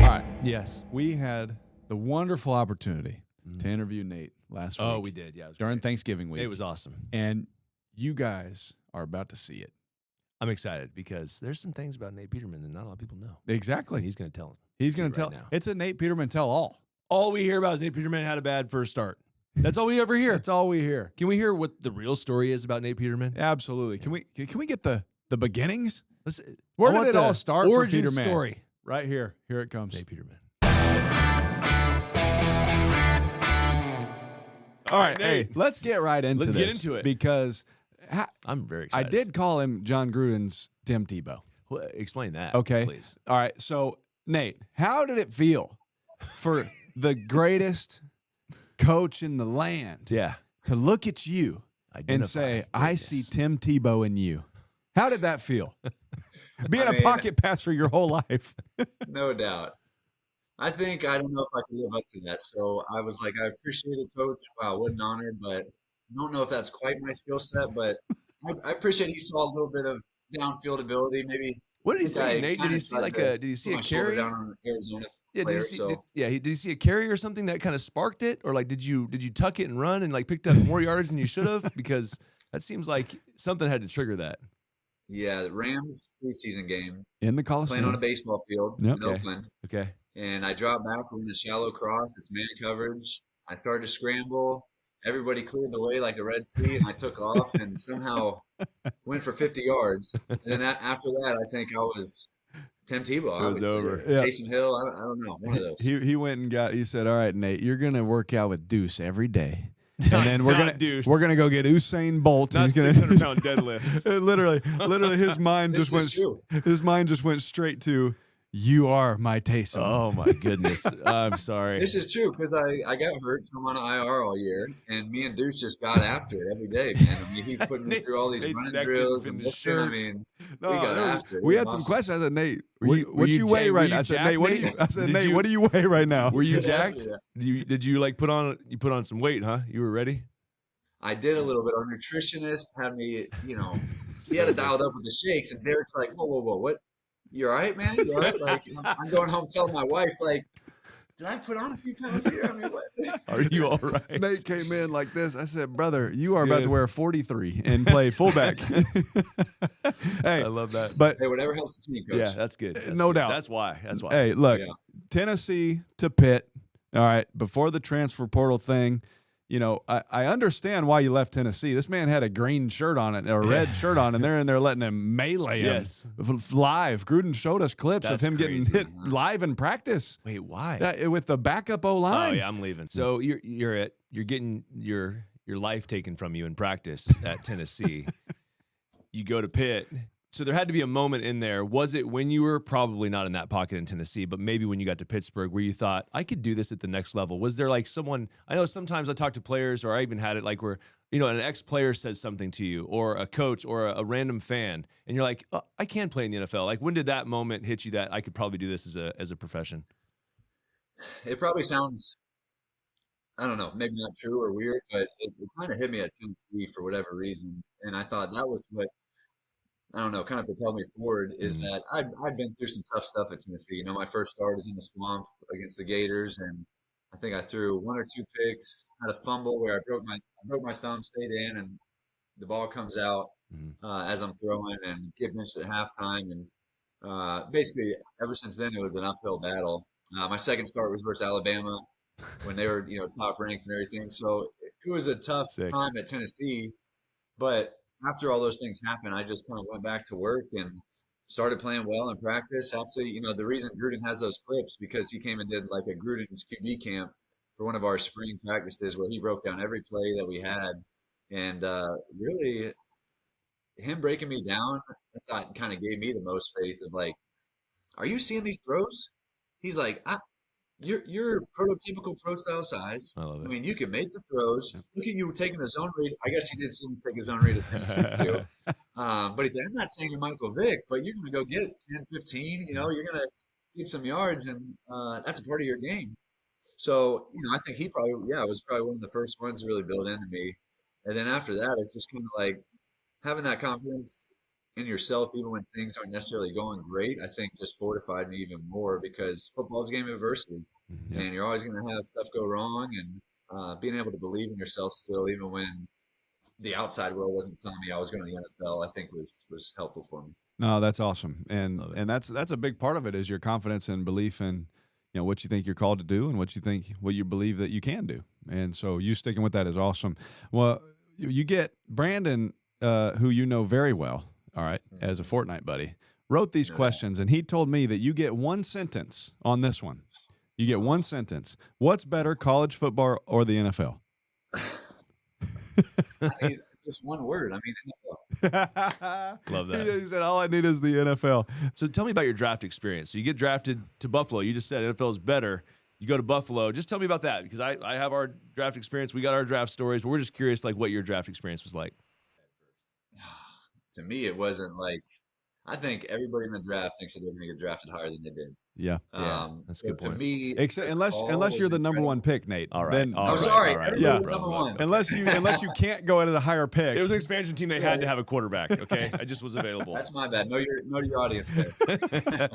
All right. Yes. We had the wonderful opportunity to interview Nate last week. Oh, we did. Yeah, it was during great. Thanksgiving week. It was awesome. And you guys are about to see it. I'm excited because there's some things about Nate Peterman that not a lot of people know. Exactly. And he's going to tell them. He's going right to tell. now. It's a Nate Peterman tell all. All we hear about is Nate Peterman had a bad first start. That's all we ever hear. That's all we hear. Can we hear what the real story is about Nate Peterman? Absolutely. Can we get the beginnings? Let's, Where I did want it the all start? Origin for Peterman? story. Right here. Here it comes. Nate Peterman. All right, Nate. hey, let's get right into Let's this. get into it. Because I'm very I excited. did call him John Gruden's Tim Tebow. Well, explain that, Okay. please. All right. So, Nate, how did it feel for the greatest coach in the land Yeah. to look at you and Identify say, I greatness. see Tim Tebow in you? How did that feel? Being I a mean- pocket passer your whole life. No doubt. I think I don't know if I can live up to that. So I was like, I appreciate it, coach. Wow, what an honor. But I don't know if that's quite my skill set. But I appreciate he saw a little bit of downfield ability. Maybe. What did he I think say, I Nate? Did kinda he see tried like to did he see put a my shoulder carry? down on Arizona Yeah, player. did he see, So did he see a carry or something that kind of sparked it, or like did you tuck it and run and like picked up more yards than you should have? Because that seems like something had to trigger that. yeah, the Rams preseason game, In the playing on a Coliseum. baseball field Yep. in Okay. Oakland. Okay. And I dropped back. We're in a shallow cross. It's man coverage. I started to scramble. Everybody cleared the way like the Red Sea, and I took off and somehow went for 50 yards. And then after that, I think I was Tim Tebow. It was over. Yeah. Taysom Hill. I don't know. One of those. He went and he said, all right, Nate, you're going to work out with Deuce every day. And then we're Not gonna Deuce. we're gonna go get Usain Bolt. Not He's gonna 600-pound deadlifts. literally his mind This just is true. went straight to you are my Taysom. Oh my goodness. I'm sorry. This is true because I got hurt, so I'm on IR all year, and me and Deuce just got after it every day, man. I mean, he's putting me through all these Nate's running neck drills didn't and fit his lifting. I shirt. mean, No, we got no, after it. we It had was some awesome. questions. I said, Nate, Were you- what were you you weigh ja- right were now? you I said, jacked, Nate, what do you? Nate? I said, Did Nate, you- what do you weigh right now? Were you He asked me jacked? that. Did you like put on some weight, huh? You were ready? I did a little bit. Our nutritionist had me, he had it dialed up with the shakes, and Derek's like, whoa, what? You all right, man? You all right? Like, I'm going home telling my wife, like, did I put on a few pounds here? I mean, what? Are you all right? Nate came in like this. I said, brother, you It's are about good. to wear 43 and play fullback. Hey, I love that. but Hey, whatever helps the team, coach. Yeah, that's good. That's No good. doubt. That's why. That's why. hey, look, Yeah. Tennessee to Pitt. All right, before the transfer portal thing, I understand why you left Tennessee. This man had a green shirt on it, or a red shirt on, and they're in there letting him melee him Yes. live. Gruden showed us clips That's of him getting crazy. hit live in practice Wait, why? with the backup O Oh line. yeah, I'm leaving. So you're getting your life taken from you in practice at Tennessee. You go to Pitt. So there had to be a moment in there. Was it when you were probably not in that pocket in Tennessee, but maybe when you got to Pittsburgh where you thought, I could do this at the next level? Was there like someone, I know sometimes I talk to players, or I even had it like where, an ex-player says something to you, or a coach, or a random fan, and you're like, oh, I can play in the NFL. Like, when did that moment hit you that I could probably do this as a profession? It probably sounds, I don't know, maybe not true or weird, but it kind of hit me at Tennessee for whatever reason. And I thought that was what, I don't know, kind of propelled me forward is that I'd been through some tough stuff at Tennessee. My first start is in the swamp against the Gators, and I think I threw 1 or 2 picks, had a fumble where I broke my thumb, stayed in, and the ball comes out. as I'm throwing and get benched at halftime. And basically, ever since then, it was an uphill battle. My second start was versus Alabama when they were, top ranked and everything. So it was a tough Sick. time at Tennessee. But after all those things happened, I just kind of went back to work and started playing well in practice. Actually, the reason Gruden has those clips because he came and did like a Gruden's QB camp for one of our spring practices where he broke down every play that we had. And really, him breaking me down, I thought kind of gave me the most faith of like, are you seeing these throws? He's like, you're prototypical pro style size. I love it. I mean, you can make the throws. Look at you taking a zone read. I guess he did see me take a zone read at Tennessee too. But he's like, I'm not saying you're Michael Vick, but you're going to go get 10, 15. You're going to get some yards, and that's a part of your game. So, I think he probably, was probably one of the first ones to really build into me. And then after that, it's just kind of like having that confidence in yourself, even when things aren't necessarily going great, I think just fortified me even more because football's a game of adversity. And you're always going to have stuff go wrong. And being able to believe in yourself still, even when the outside world wasn't telling me I was going to the NFL, I think was helpful for me. No, that's awesome. And that's a big part of it is your confidence and belief in, what you think you're called to do and what you believe that you can do. And so you sticking with that is awesome. Well, you get Brandon, who you know very well, all right, as a Fortnite buddy, wrote these questions, and he told me that you get one sentence on this one. You get one sentence. What's better, college football or the NFL? I mean, just one word. I mean, NFL. Love that. He said, all I need is the NFL. So tell me about your draft experience. So you get drafted to Buffalo. You just said NFL is better. You go to Buffalo. Just tell me about that because I have our draft experience. We got our draft stories, but we're just curious what your draft experience was like. To me, it wasn't like I think everybody in the draft thinks that they're going to get drafted higher than they did. Yeah. That's a good point. To me, Unless you're the number one pick, Nate. All right. Then, I'm sorry. All right. Yeah. Number one. Unless you can't go in at a higher pick. It was an expansion team. They had to have a quarterback. Okay, I just was available. That's my bad. Know your audience there.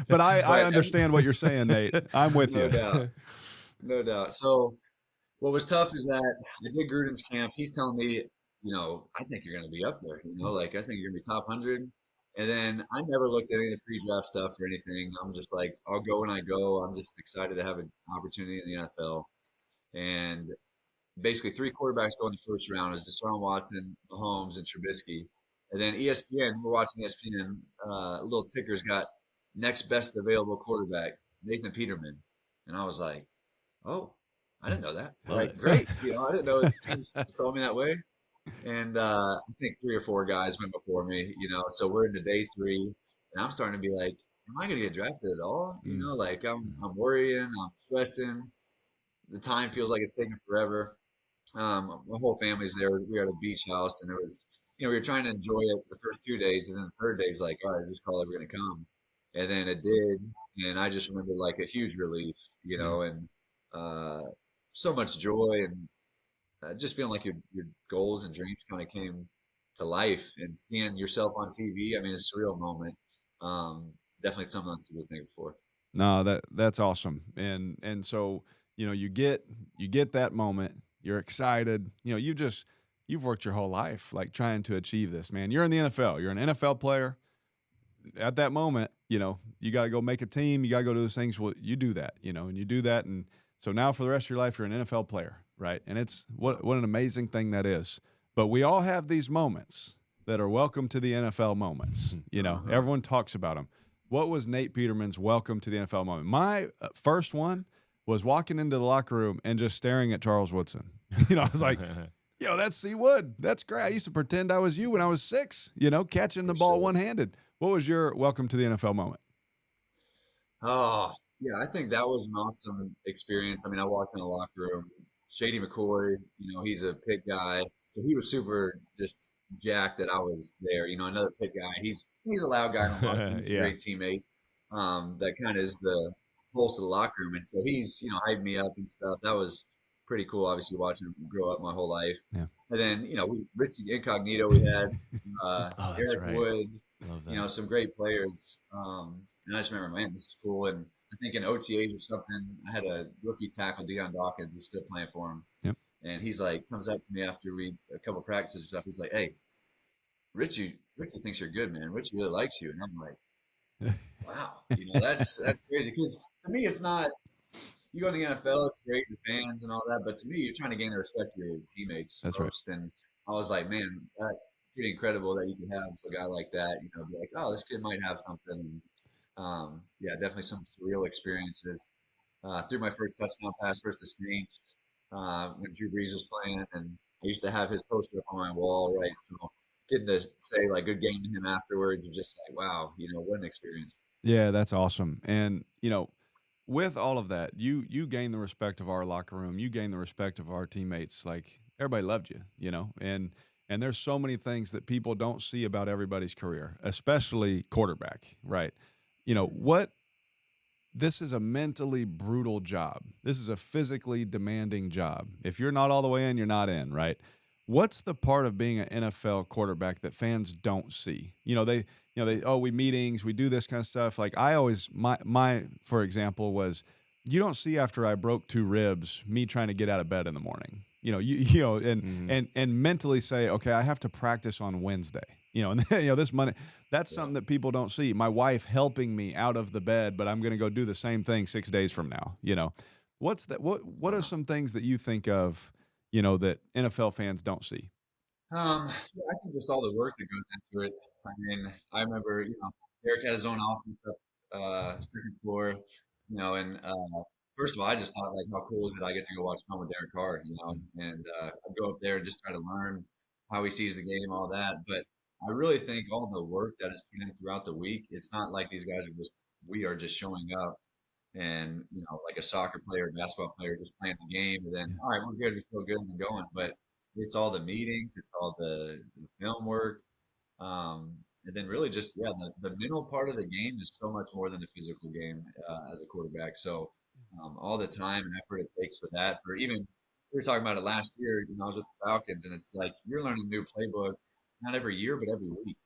But I understand what you're saying, Nate. I'm with you. No doubt. So what was tough is that I did Gruden's camp. He's telling me, I think you're going to be up there. Like I think you're going to be top 100. And then I never looked at any of the pre-draft stuff or anything. I'm just like, I'll go when I go. I'm just excited to have an opportunity in the NFL. And basically 3 quarterbacks go in the first round is Deshaun Watson, Mahomes, and Trubisky. And then ESPN, we're watching ESPN, little ticker's got next best available quarterback, Nathan Peterman. And I was like, oh, I didn't know that. Like, great. I didn't know the teams told me that way. And I think 3 or 4 guys went before me, so we're into day 3 and I'm starting to be like, am I going to get drafted at all? Like I'm worrying, I'm stressing. The time feels like it's taking forever. My whole family's there. We were at a beach house and it was, we were trying to enjoy it the first 2 days. And then the third day's like, all right, this call ever going to come. And then it did. And I just remember like a huge relief, and so much joy and just feeling like your goals and dreams kind of came to life and seeing yourself on TV. I mean, it's a surreal moment. Definitely something I'm super thankful for. No, that's awesome. And so, you get that moment, you're excited, you've worked your whole life, like trying to achieve this, man. You're in the NFL, you're an NFL player at that moment, you got to go make a team. You got to go do those things. Well, you do that, and you do that. And so now for the rest of your life, you're an NFL player. Right. And it's what an amazing thing that is. But we all have these moments that are welcome to the NFL moments. Everyone talks about them. What was Nate Peterman's welcome to the NFL moment? My first one was walking into the locker room and just staring at Charles Woodson. I was like, that's C. Wood. That's great. I used to pretend I was you when I was 6, catching the ball one-handed. What was your welcome to the NFL moment? Oh, yeah, I think that was an awesome experience. I mean, I walked in the locker room. Shady McCoy, he's a pick guy. So he was super just jacked that I was there. Another pick guy. He's a loud guy. He's a great teammate. That kind of is the pulse of the locker room. And so he's, hyped me up and stuff. That was pretty cool, obviously, watching him grow up my whole life. Yeah. And then, Richie Incognito we had, Eric Wood, some great players. And I just remember, man, this is cool. And I think in OTAs or something, I had a rookie tackle, Deion Dawkins, who's still playing for him. Yep. And he's like, comes up to me after a couple practices and stuff. He's like, hey, Richie thinks you're good, man. Richie really likes you. And I'm like, wow, that's crazy. Because to me, it's not, you go to the NFL, it's great, the fans and all that. But to me, you're trying to gain the respect of your teammates That's first. And I was like, man, that's pretty incredible that you can have a guy like that, be like, oh, this kid might have something. And, yeah, definitely some surreal experiences. Threw my first touchdown pass versus Saints when Drew Brees was playing, and I used to have his poster up on my wall, right? So getting to say like good game to him afterwards was just like, wow, what an experience. Yeah, that's awesome. And, with all of that, you gain the respect of our locker room. You gain the respect of our teammates. Like everybody loved you, and there's so many things that people don't see about everybody's career, especially quarterback, right? This is a mentally brutal job. This is a physically demanding job. If you're not all the way in, you're not in, right? What's the part of being an NFL quarterback that fans don't see? We meetings, we do this kind of stuff. Like I always, my for example was, you don't see after I broke 2 ribs me trying to get out of bed in the morning. And mentally say, okay, I have to practice on Wednesday. This Monday. That's something that people don't see. My wife helping me out of the bed, but I'm going to go do the same thing 6 days from now. What's that? What are some things that you think of? That NFL fans don't see? I think just all the work that goes into it. I mean, I remember, Derek had his own offense up, second floor, and first of all, I just thought like, how cool is it? I get to go watch film with Derek Carr, and I'd go up there and just try to learn how he sees the game, all that. But I really think all the work that is put in throughout the week, it's not like these guys we are just showing up and like a soccer player, basketball player, just playing the game, and then all right, we're good, we feel good, and going. But it's all the meetings, it's all the film work, and then really just the mental part of the game is so much more than the physical game as a quarterback. So all the time and effort it takes for that. For even we were talking about it last year, I was with the Falcons, and it's like you're learning a new playbook, not every year, but every week,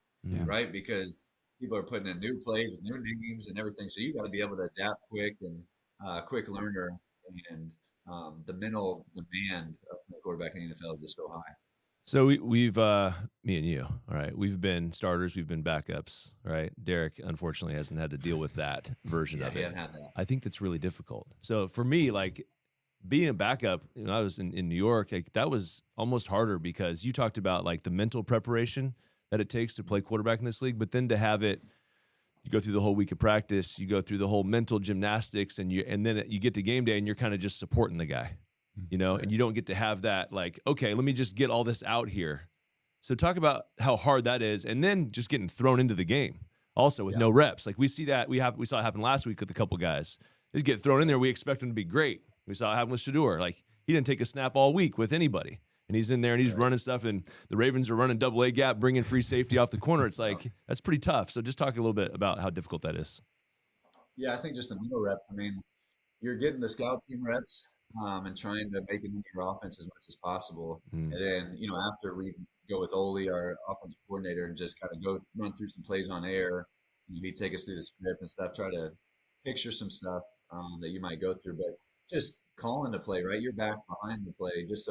right? Because people are putting in new plays with new names and everything. So you got to be able to adapt quick and quick learner. And the mental demand of the quarterback in the NFL is just so high. So we've me and you, all right, we've been starters, we've been backups, right? Derek, unfortunately, hasn't had to deal with that version of it. He hasn't had that. I think that's really difficult. So for me, like being a backup, I was in New York, like, that was almost harder because you talked about like the mental preparation that it takes to play quarterback in this league, but then to have it, you go through the whole week of practice, you go through the whole mental gymnastics, and then you get to game day and you're kind of just supporting the guy, and you don't get to have that like, okay, let me just get all this out here. So talk about how hard that is, and then just getting thrown into the game also with no reps. Like we see that we saw it happen last week with a couple guys. They get thrown in there, we expect them to be great. We saw it happen with Shador. Like he didn't take a snap all week with anybody. And he's in there and he's running stuff, and the Ravens are running double A gap, bringing free safety off the corner. It's like, that's pretty tough. So just talk a little bit about how difficult that is. Yeah, I think just the mental reps. I mean, you're getting the scout team reps and trying to make it into your offense as much as possible. And then, after we go with Ole, our offensive coordinator, and just kind of run through some plays on air, he'd take us through the script and stuff, try to picture some stuff that you might go through. But just calling the play, right? You're back behind the play just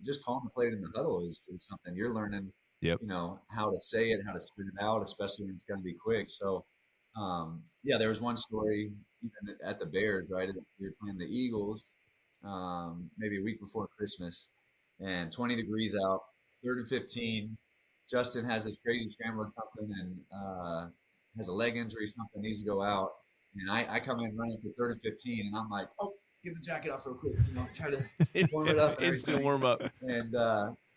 just calling the play in the huddle is something you're learning, how to say it, how to spit it out, especially when it's going to be quick. So, there was one story even at the Bears, right? We were playing the Eagles maybe a week before Christmas, and 20 degrees out, it's 3rd and 15. Justin has this crazy scramble or something and has a leg injury or something, needs to go out. And I come in running for 3rd and 15, and I'm like, oh, get the jacket off real quick, try to warm it up. Instant warm up. And,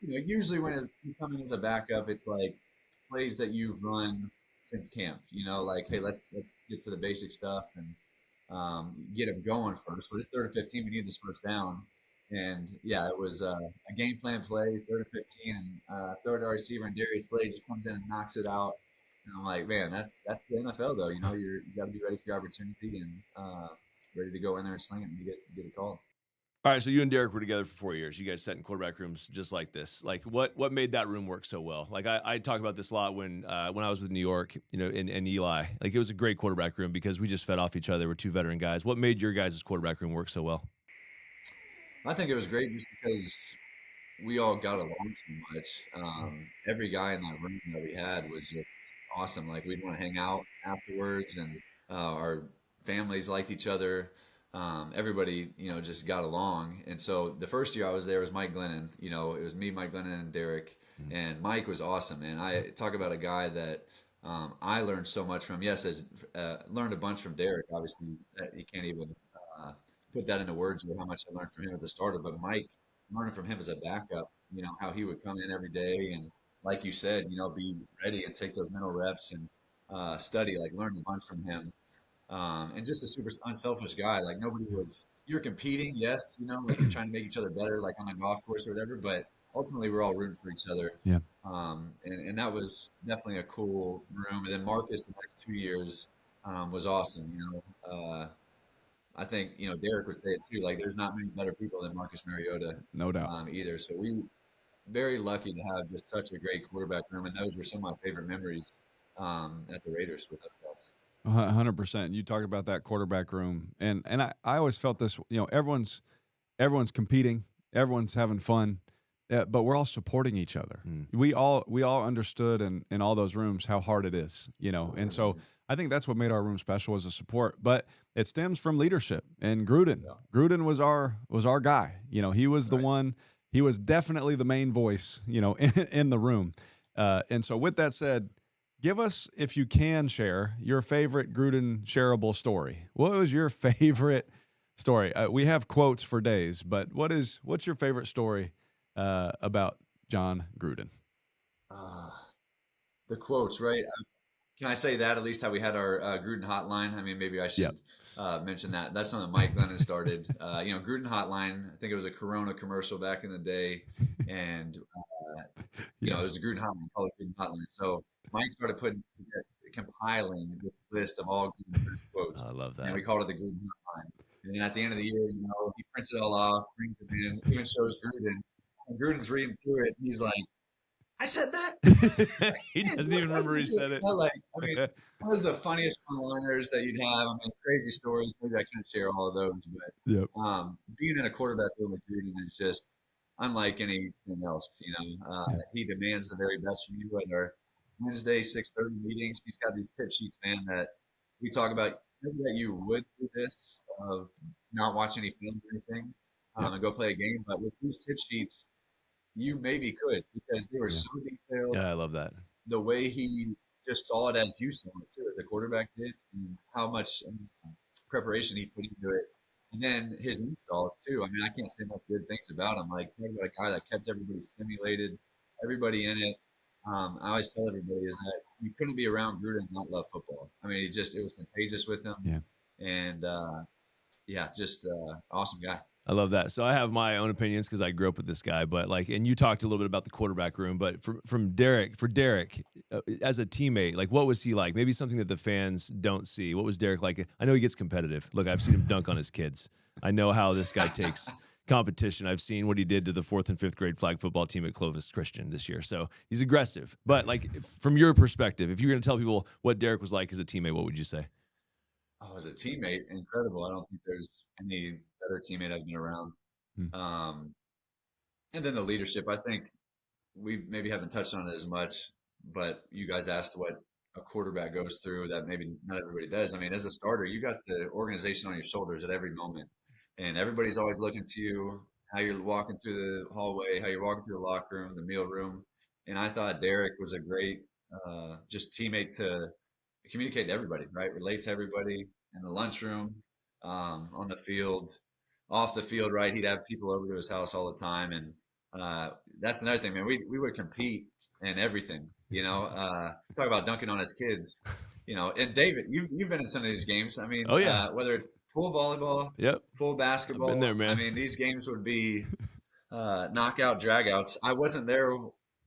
usually when you come in as a backup, it's like plays that you've run since camp, like, hey, let's get to the basic stuff and get them going first. But it's 3rd and 15, we need this first down. And, it was a game plan play, 3rd and 15, and throw it to our receiver, and Darius Slade just comes in and knocks it out. And I'm like, man, that's the NFL, though. You got to be ready for your opportunity and ready to go in there and sling it and get a call. All right, so you and Derek were together for 4 years. You guys sat in quarterback rooms just like this. Like, what made that room work so well? Like, I talk about this a lot when I was with New York, and Eli. Like, it was a great quarterback room because we just fed off each other. We're 2 veteran guys. What made your guys' quarterback room work so well? I think it was great just because we all got along so much. Every guy in that room that we had was just awesome. Like we'd want to hang out afterwards, and our families liked each other. Everybody, just got along. And so the first year I was there was Mike Glennon. It was me, Mike Glennon, and Derek. And Mike was awesome. And I talk about a guy that I learned so much from. Yes, learned a bunch from Derek. Obviously, you can't even put that into words with how much I learned from him as a starter. But Mike, learning from him as a backup, how he would come in every day and, like you said, be ready and take those mental reps and study. Like learned a bunch from him. And just a super unselfish guy. Like nobody was. You're competing, yes, like you're trying to make each other better, like on a golf course or whatever. But ultimately, we're all rooting for each other. Yeah. And that was definitely a cool room. And then Marcus, the next 2 years, was awesome. I think Derek would say it too. Like there's not many better people than Marcus Mariota, No doubt. either. So we very lucky to have just such a great quarterback room, and those were some of my favorite memories at the Raiders with us. 100%. You talk about that quarterback room, and I always felt this. Everyone's competing, everyone's having fun, but we're all supporting each other. We all understood in all those rooms how hard it is, and so I think that's what made our room special, was the support. But it stems from leadership and Gruden. Yeah. Gruden was our guy. He was the one. He was definitely the main voice, in the room. And so with that said, give us, if you can share, your favorite Gruden shareable story. What was your favorite story? We have quotes for days, but what's your favorite story about John Gruden? The quotes, right? Can I say that at least how we had our Gruden hotline? I mean, maybe I should mention that. That's something Mike Glennon started. Gruden hotline. I think it was a Corona commercial back in the day, and it was a Gruden hotline, called it Gruden hotline. So Mike started compiling this list of all Gruden quotes. I love that. And we called it the Gruden hotline. And then at the end of the year, he prints it all off, brings it in, even shows Gruden. And Gruden's reading through it, and he's like, I said that. He doesn't even remember he said it. One of the funniest one-liners that you'd have. I mean, crazy stories. Maybe I can't share all of those, but being in a quarterback room with Gruden is just unlike anything else. He demands the very best from you. At our Wednesday 6:30 meetings, he's got these tip sheets, man, that we talk about. Maybe that you would do this of not watch any film or anything and go play a game, but with these tip sheets, you maybe could, because they were so detailed. Yeah, I love that. The way he just saw it as you saw it too, as the quarterback did, and how much preparation he put into it. And then his installs too. I mean, I can't say enough good things about him. Like, talk about a guy that kept everybody stimulated, everybody in it. I always tell everybody is that you couldn't be around Gruden and not love football. I mean, it was contagious with him. Yeah. And just awesome guy. I love that. So I have my own opinions because I grew up with this guy, but and you talked a little bit about the quarterback room, but for Derek, as a teammate, like what was he like? Maybe something that the fans don't see. What was Derek like? I know he gets competitive. Look, I've seen him dunk on his kids. I know how this guy takes competition. I've seen what he did to the 4th and 5th grade flag football team at Clovis Christian this year. So he's aggressive. But from your perspective, if you were going to tell people what Derek was like as a teammate, what would you say? Oh, as a teammate, incredible. I don't think there's any better teammate I've been around. And then the leadership, I think we maybe haven't touched on it as much, but you guys asked what a quarterback goes through that maybe not everybody does. I mean, as a starter, you got the organization on your shoulders at every moment, and everybody's always looking to you, how you're walking through the hallway, how you're walking through the locker room, the meal room. And I thought Derek was a great just teammate to communicate to everybody, right? Relate to everybody in the lunchroom, on the field, off the field, right? He'd have people over to his house all the time. And that's another thing, man. We would compete in everything, talk about dunking on his kids, and David, you've been in some of these games. I mean, whether it's full volleyball, full basketball. I've been there, man. I mean, these games would be knockout dragouts. I wasn't there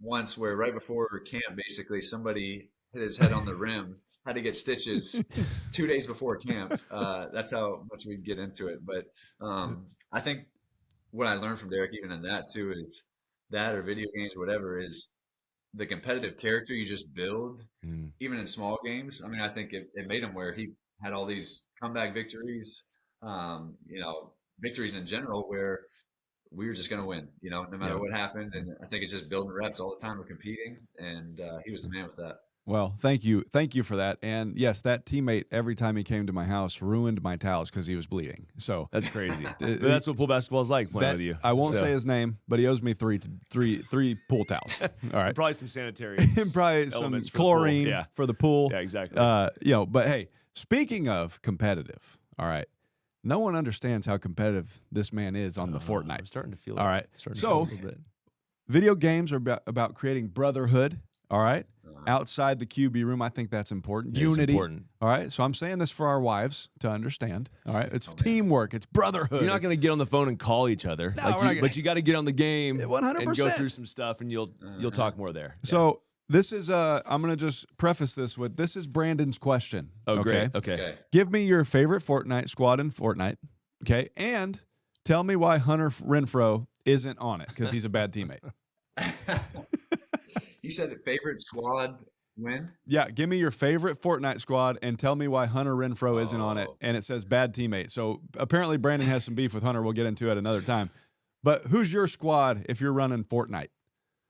once where right before camp, basically somebody hit his head on the rim, had to get stitches 2 days before camp. That's how much we'd get into it. But I think what I learned from Derek, even in that too, is that, or video games, whatever, is the competitive character you just build, even in small games. I mean, I think it made him where he had all these comeback victories, victories in general, where we were just going to win, no matter what happened. And I think it's just building reps all the time. We're competing, and he was the man with that. Well, thank you for that. And yes, that teammate, every time he came to my house, ruined my towels because he was bleeding. So that's crazy. But that's what pool basketball is like playing with you. I won't say his name, but he owes me three pool towels. All right, and probably some sanitary, and probably some for chlorine for the pool. Yeah, exactly. But hey, speaking of competitive, all right. No one understands how competitive this man is on the Fortnite. I'm starting to feel it. All right. So, a little bit. Video games are about creating brotherhood. All right. Outside the QB room, I think that's important. Unity. It's important. All right. So I'm saying this for our wives to understand. All right. It's teamwork. It's brotherhood. You're not going to get on the phone and call each other. But you got to get on the game 100%. and go through some stuff, and you'll talk more there. So this is I'm going to just preface this with, this is Brandon's question. Oh, okay? Great. Okay. Give me your favorite Fortnite squad in Fortnite. Okay. And tell me why Hunter Renfro isn't on it, because he's a bad teammate. You said the favorite squad win? Yeah, give me your favorite Fortnite squad and tell me why Hunter Renfro isn't on it. And it says bad teammate. So apparently Brandon has some beef with Hunter. We'll get into it another time. But who's your squad if you're running Fortnite?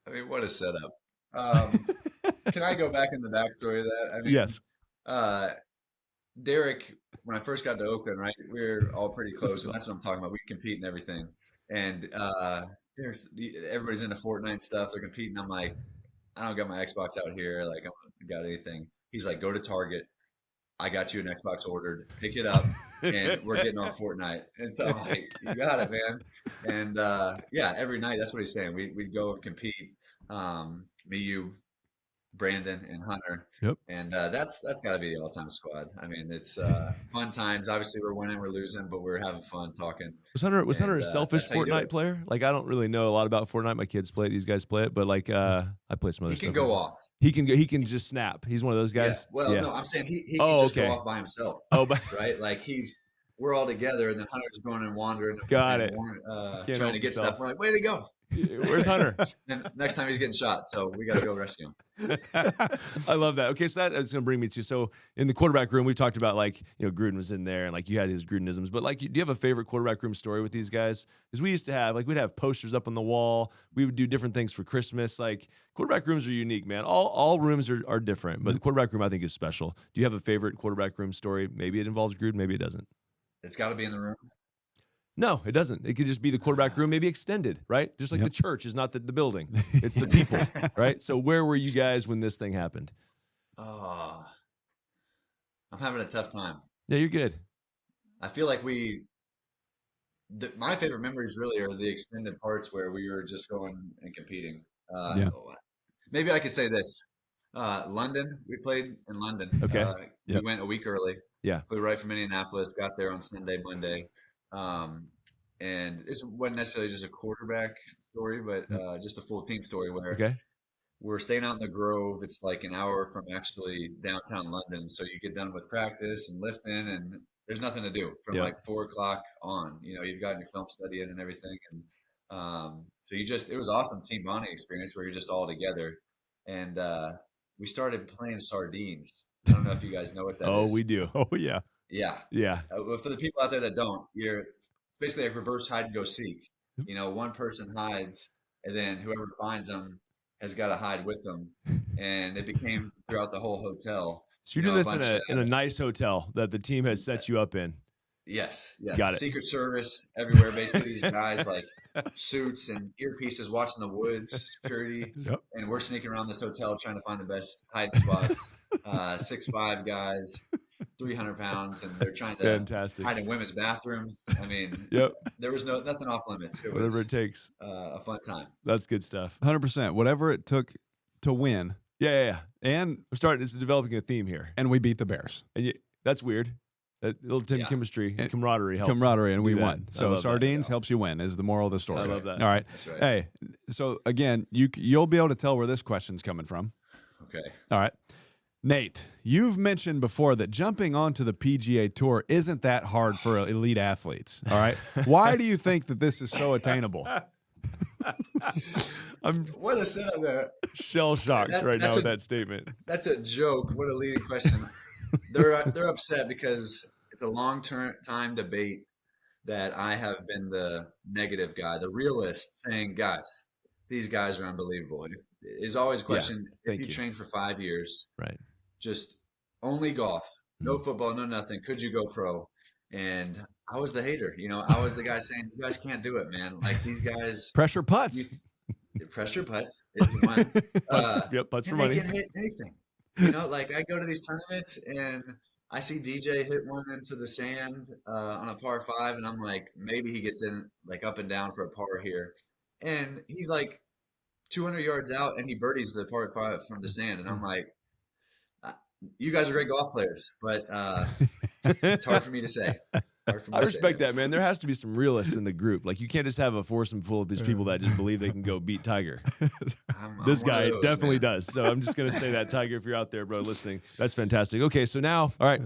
I mean, what a setup. Can I go back in the backstory of that? I mean, Yes. Derek, when I first got to Oakland, right, we were all pretty close, and that's what I'm talking about. We compete and everything. And everybody's into Fortnite stuff. They're competing. I'm like, I don't got my Xbox out here. Like, I don't got anything. He's like, go to Target. I got you an Xbox ordered. Pick it up, and we're getting on Fortnite. And so I'm like, you got it, man. And every night, that's what he's saying. We'd go and compete. Me, you, Brandon, and Hunter. Yep. And that's got to be the all-time squad. I mean, it's fun times. Obviously, we're winning, we're losing, but we're having fun talking. Was Hunter a selfish Fortnite player? Like, I don't really know a lot about Fortnite. My kids play it. These guys play it. But, like, I play some other stuff. He can go off. He can just snap. He's one of those guys. Yeah. Well, no, I'm saying he can just go off by himself. Oh, right? Like, we're all together, and then Hunter's going and wandering. Got it. Trying to get stuff. We're like, way to go. Where's Hunter? And next time he's getting shot, so we got to go rescue him. I love that. Okay, so that is going to bring me to, so in the quarterback room, we've talked about, like, Gruden was in there, and, like, you had his Grudenisms, but, like, do you have a favorite quarterback room story with these guys? Because we used to have, like, we'd have posters up on the wall. We would do different things for Christmas. Like, quarterback rooms are unique, man. All rooms are different, but the quarterback room, I think, is special. Do you have a favorite quarterback room story? Maybe it involves Gruden, maybe it doesn't. It's got to be in the room. No, it doesn't. It could just be the quarterback room, maybe extended, right? Just like the church is not the building. It's the people, right? So where were you guys when this thing happened? I'm having a tough time. Yeah, you're good. I feel like my favorite memories really are the extended parts where we were just going and competing. Maybe I could say this. London, we played in London. Okay. We went a week early. Yeah. Flew right from Indianapolis, got there on Sunday, Monday. And this wasn't necessarily just a quarterback story, but just a full team story where we're staying out in the Grove. It's like an hour from actually downtown London. So you get done with practice and lifting, and there's nothing to do from like 4 o'clock on. You've got your film study in and everything. And so it was awesome team bonding experience where you're just all together. And we started playing sardines. I don't know if you guys know what that is. Oh, we do. Oh, yeah. Yeah. Yeah. For the people out there that don't, it's basically like reverse hide and go seek. One person hides, and then whoever finds them has got to hide with them. And it became throughout the whole hotel. So you're doing this in a nice hotel that the team has set you up in. Yes. Got it. Secret Service everywhere. Basically, these guys like suits and earpieces watching the woods, security. Yep. And we're sneaking around this hotel trying to find the best hiding spots. 6'5" guys. 300 pounds, and they're trying to hide in women's bathrooms. I mean, there was nothing off limits. It was whatever it takes. A fun time. That's good stuff. 100%. Whatever it took to win. Yeah. And it's developing a theme here. And we beat the Bears. And that's weird. That little team chemistry and camaraderie helps. And we won. So sardines helps you win is the moral of the story. I love that. All right. That's right. Hey, so again, you'll be able to tell where this question's coming from. Okay. All right. Nate, you've mentioned before that jumping onto the PGA Tour isn't that hard for elite athletes. All right. Why do you think that this is so attainable? I'm what a setup there. Shell shocked right now with that statement. That's a joke. What a leading question. They're upset because it's a long-term time debate that I have been the negative guy, the realist, saying, guys, these guys are unbelievable. Is always a question, if thank you you. train for 5 years, Right. just only golf, no football, no nothing, could you go pro? And I was the hater. I was the guy saying, you guys can't do it, man. Like these guys, Pressure putts. pressure putts is one. Putts for And they money. can hit anything. Like I go to these tournaments and I see DJ hit one into the sand on a par 5, and I'm like, maybe he gets in like up and down for a par here, and he's like 200 yards out and he birdies the par 5 from the sand, and I'm like, you guys are great golf players, but it's hard for me to say. I respect that, man. There has to be some realists in the group. Like you can't just have a foursome full of these people that just believe they can go beat Tiger. This I'm one guy of those, definitely man. does. So I'm just gonna say that, Tiger, if you're out there, bro, listening, that's fantastic. Okay, so now, all right,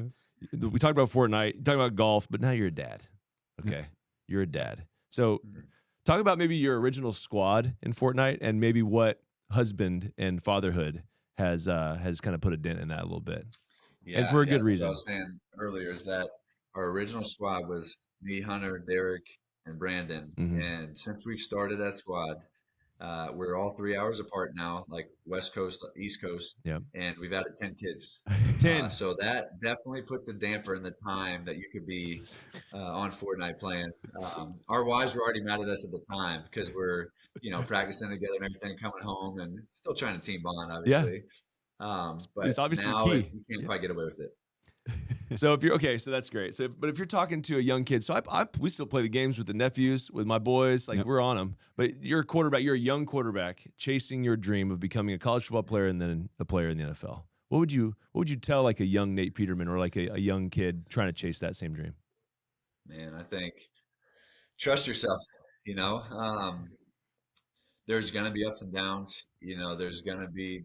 we talked about Fortnite, you talked about golf, but now you're a dad. Okay, you're a dad. So talk about maybe your original squad in Fortnite and maybe what husband and fatherhood has kind of put a dent in that a little bit. Yeah, And for a good that's reason. what I was saying earlier is that our original squad was me, Hunter, Derek, and Brandon. Mhm. And since we've started that squad, we're all 3 hours apart now, like West Coast, East Coast. Yep. And we've added 10 kids. 10. So that definitely puts a damper in the time that you could be on Fortnite playing. Our wives were already mad at us at the time because we're, practicing together and everything, coming home and still trying to team bond, obviously. But It's obviously now key. you can't quite get away with it. So if you're okay, so that's great. So, but if you're talking to a young kid, so we still play the games with the nephews, with my boys, like we're on them. But you're a quarterback, you're a young quarterback chasing your dream of becoming a college football player and then a player in the NFL. What would you tell like a young Nate Peterman or like a young kid trying to chase that same dream? Man, I think trust yourself. There's going to be ups and downs. There's going to be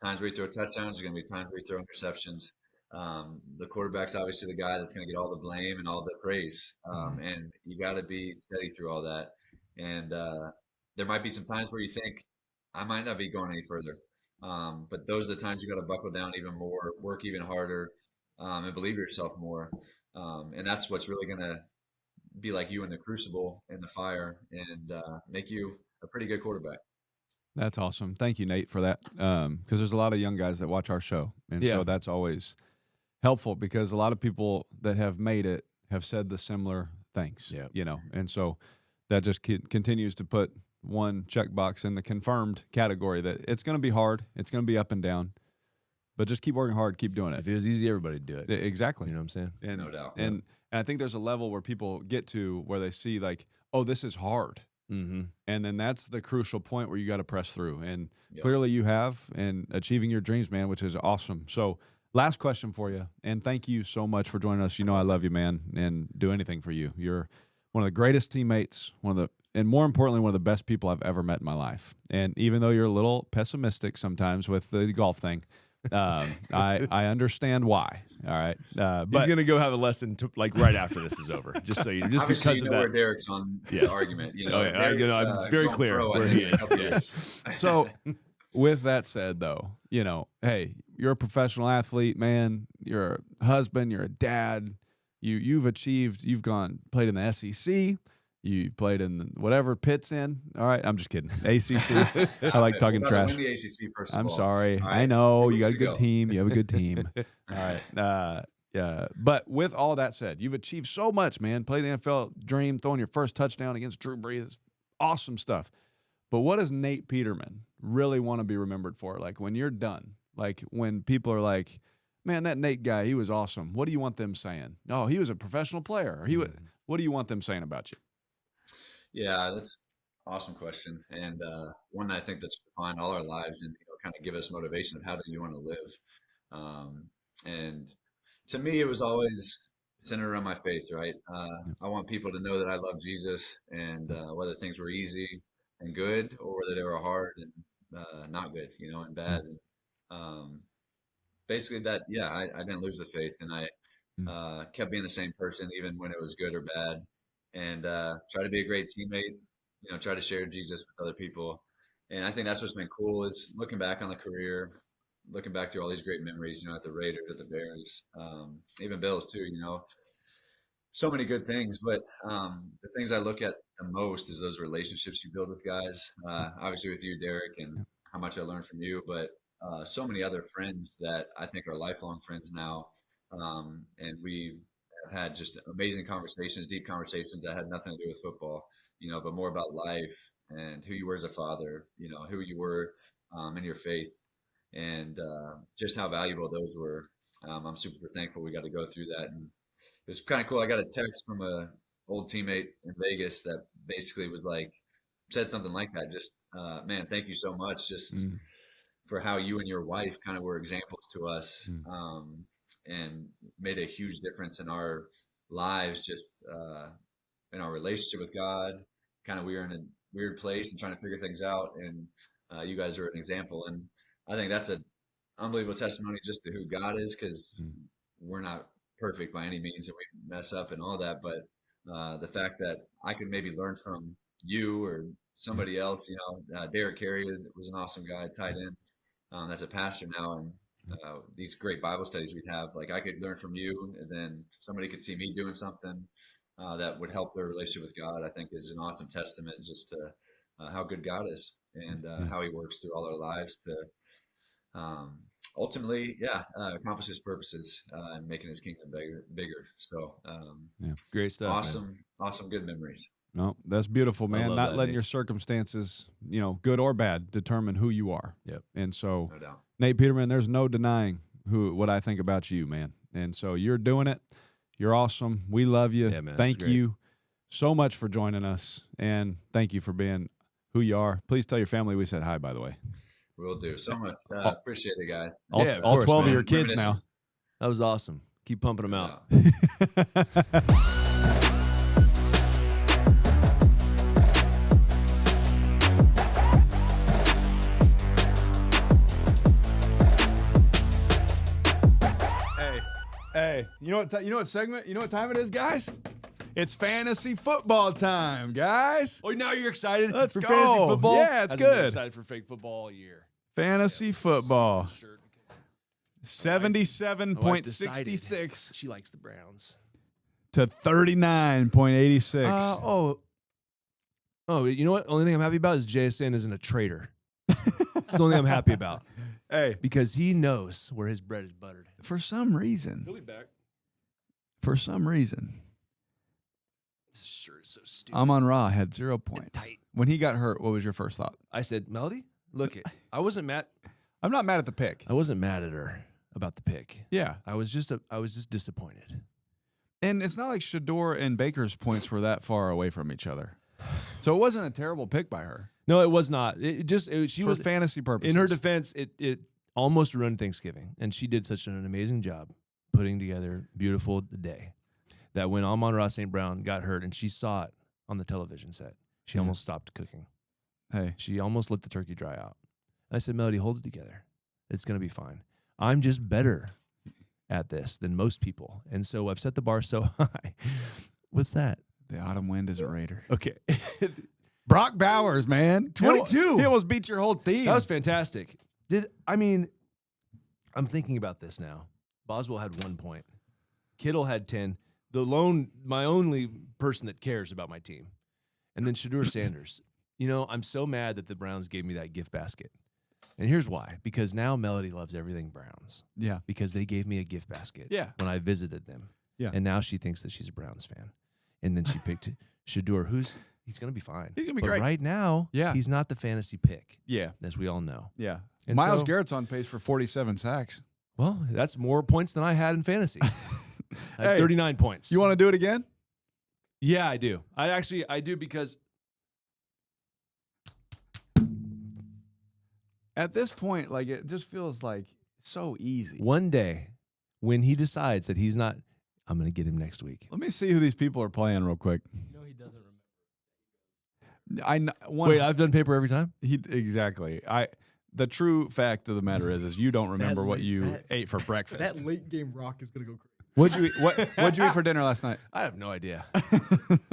times where you throw touchdowns. There's going to be times where you throw interceptions. The quarterback's obviously the guy that's going to get all the blame and all the praise. And you got to be steady through all that. And there might be some times where you think, I might not be going any further. But those are the times you got to buckle down even more, work even harder, and believe yourself more. And that's what's really going to be like you in the crucible in the fire and make you a pretty good quarterback. That's awesome. Thank you, Nate, for that. Because there's a lot of young guys that watch our show. And so that's always helpful because a lot of people that have made it have said the similar things, and so that just continues to put one checkbox in the confirmed category that it's going to be hard. It's going to be up and down, but just keep working hard, keep doing it. If it was easy, everybody'd do it. Exactly. You know what I'm saying? And, no doubt. And I think there's a level where people get to where they see like, oh, this is hard. Mm-hmm. And then that's the crucial point where you got to press through. And clearly you have, and achieving your dreams, man, which is awesome. So last question for you. And thank you so much for joining us. I love you, man, and do anything for you. You're one of the greatest teammates, and more importantly, one of the best people I've ever met in my life. And even though you're a little pessimistic sometimes with the golf thing, I understand why. All right, but he's gonna go have a lesson right after this is over. Just so just obviously because you of know that. where Derek's on the argument. It's very clear where he is. Yes. So, with that said, though, hey, you're a professional athlete, man. You're a husband. You're a dad. You've achieved. You've played in the SEC. You've played in whatever Pitt's in. All right, I'm just kidding. ACC. I like talking trash. Win the ACC first of I'm all. sorry. All I right. know 2 you got a weeks to good go. team. You have a good team. All right. Yeah. But with all that said, you've achieved so much, man. Play the NFL dream, throwing your first touchdown against Drew Brees. Awesome stuff. But what does Nate Peterman really want to be remembered for? Like when you're done, like when people are like, man, that Nate guy, he was awesome. What do you want them saying? No, he was a professional player. Or what do you want them saying about you? Yeah, that's an awesome question, and one I think that should define all our lives and kind of give us motivation of how do you want to live. And to me, it was always centered around my faith. Right, I want people to know that I love Jesus, and whether things were easy and good, or whether they were hard and not good, and bad. And basically, that I didn't lose the faith, and I kept being the same person even when it was good or bad. And try to be a great teammate, try to share Jesus with other people. And I think that's what's been cool is looking back on the career, looking back through all these great memories, at the Raiders, at the Bears, even Bills too, so many good things, but the things I look at the most is those relationships you build with guys. Obviously, with you, Derek, and how much I learned from you, but so many other friends that I think are lifelong friends now, and we have had just amazing conversations, deep conversations that had nothing to do with football, but more about life and who you were as a father, who you were in your faith, and just how valuable those were. I'm super thankful we got to go through that, and it was kind of cool. I got a text from a old teammate in Vegas that basically was like, said something like that. Just, man, thank you so much. Just for how you and your wife kind of were examples to us, and made a huge difference in our lives, just in our relationship with God. Kind of we were in a weird place and trying to figure things out, and you guys are an example. And I think that's an unbelievable testimony just to who God is, because we're not perfect by any means, and we mess up and all that. But the fact that I could maybe learn from you or somebody else, Derek Carey was an awesome guy, tight end, that's a pastor now, and these great Bible studies we'd have, like I could learn from you, and then somebody could see me doing something that would help their relationship with God. I think is an awesome testament just to how good God is, and how He works through all our lives to ultimately, accomplish His purposes and making His kingdom bigger. So, Great stuff. Awesome, good memories. No, that's beautiful, man. Not letting Nate. your circumstances, good or bad, determine who you are. Yep. And so, No doubt. Nate Peterman, there's no denying what I think about you, man. And so you're doing it. You're awesome. We love you. Yeah, man, thank great. you so much for joining us, and thank you for being who you are. Please tell your family we said hi, by the way. We'll do so much. Appreciate it, guys. All, Yeah, of all course, 12 of man. your kids now. Reminiscing. That was awesome. Keep pumping them out. Hey, you know what time it is, guys? It's fantasy football time, guys. Oh, now you're excited Let's for go. fantasy football? Yeah, it's Hasn't been good. excited for fake football all year. Fantasy football. Shirt because 77.66 she likes the Browns. to 39.86. Oh, you know what? Only thing I'm happy about is JSN isn't a traitor. That's the only thing I'm happy about. Hey, Because he knows where his bread is buttered. for some reason, He'll be back. this shirt is so stupid. Amon Ra had 0 points. tight. When he got hurt, what was your first thought? I said, Melody, look it. I wasn't mad. I'm not mad at the pick. I wasn't mad at her about the pick. Yeah. I was just disappointed. And it's not like Shador and Baker's points were that far away from each other. So it wasn't a terrible pick by her. No, it was not. She For was fantasy purposes. in her defense. It almost ruined Thanksgiving, and she did such an amazing job putting together a beautiful day. That when Amon-Ra St. Brown got hurt, and she saw it on the television set, she almost stopped cooking. Hey. She almost let the turkey dry out. I said, Melody, hold it together. It's going to be fine. I'm just better at this than most people, and so I've set the bar so high. What's that? The autumn wind is a raider. Okay. Brock Bowers, man. 22. He almost beat your whole team. That was fantastic. I'm thinking about this now. Boswell had 1 point. Kittle had 10. My only person that cares about my team. And then Shador Sanders. I'm so mad that the Browns gave me that gift basket. And here's why. Because now Melody loves everything Browns. Yeah. Because they gave me a gift basket Yeah. when I visited them. Yeah. And now she thinks that she's a Browns fan. And then she picked Shador, he's going to be fine. He's gonna be But great. right now, Yeah. he's not the fantasy pick, Yeah. as we all know. Yeah. And Myles so- Garrett's on pace for 47 sacks. Well, that's more points than I had in fantasy. I had Hey, 39 points. You want to do it again? Yeah, I do. I do because At this point, like it just feels like so easy. one day when he decides that he's not, I'm going to get him next week. Let me see who these people are playing real quick. He doesn't remember. Wait, I've done paper every time? Exactly. The true fact of the matter is you don't remember what you ate for breakfast. That late game rock is gonna go crazy. What'd you eat for dinner last night? I have no idea.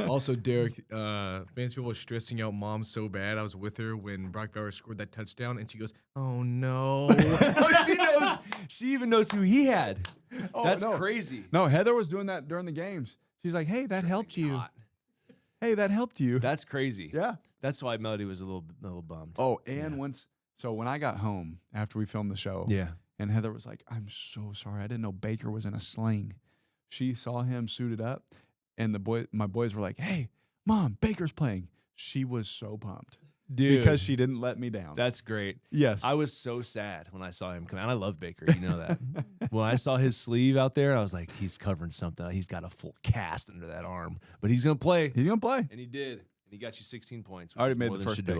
Also, Derek, fans people were stressing out mom so bad. I was with her when Brock Bowers scored that touchdown, and she goes, "Oh no!" Oh, she knows. She even knows who he had. That's no. crazy. No, Heather was doing that during the games. She's like, hey, that helped you. not. Hey, that helped you. That's crazy. Yeah. That's why Melody was a little bummed. Oh, and when I got home after we filmed the show, Yeah. and Heather was like, I'm so sorry. I didn't know Baker was in a sling. She saw him suited up, and my boys were like, hey, Mom, Baker's playing. She was so pumped. Dude. Because she didn't let me down. That's great. Yes. I was so sad when I saw him come out. I love Baker. You know that. When I saw his sleeve out there, I was like, he's covering something. He's got a full cast under that arm. But he's going to play. He's going to play. And he did. And he got you 16 points. I already made the first pick.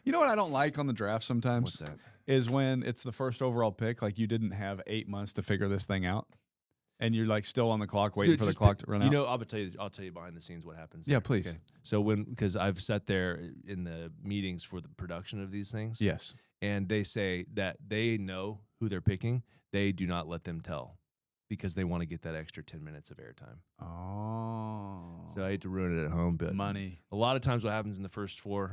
You know what I don't like on the draft sometimes? What's that? Is when it's the first overall pick, like you didn't have 8 months to figure this thing out. And you're like still on the clock waiting for the clock to run out. You know, I'll tell you behind the scenes what happens. Yeah, there. please. Okay. So because I've sat there in the meetings for the production of these things. Yes. And they say that they know who they're picking. They do not let them tell because they want to get that extra 10 minutes of airtime. Oh. So I hate to ruin it at home, but money. A lot of times what happens in the first 4-5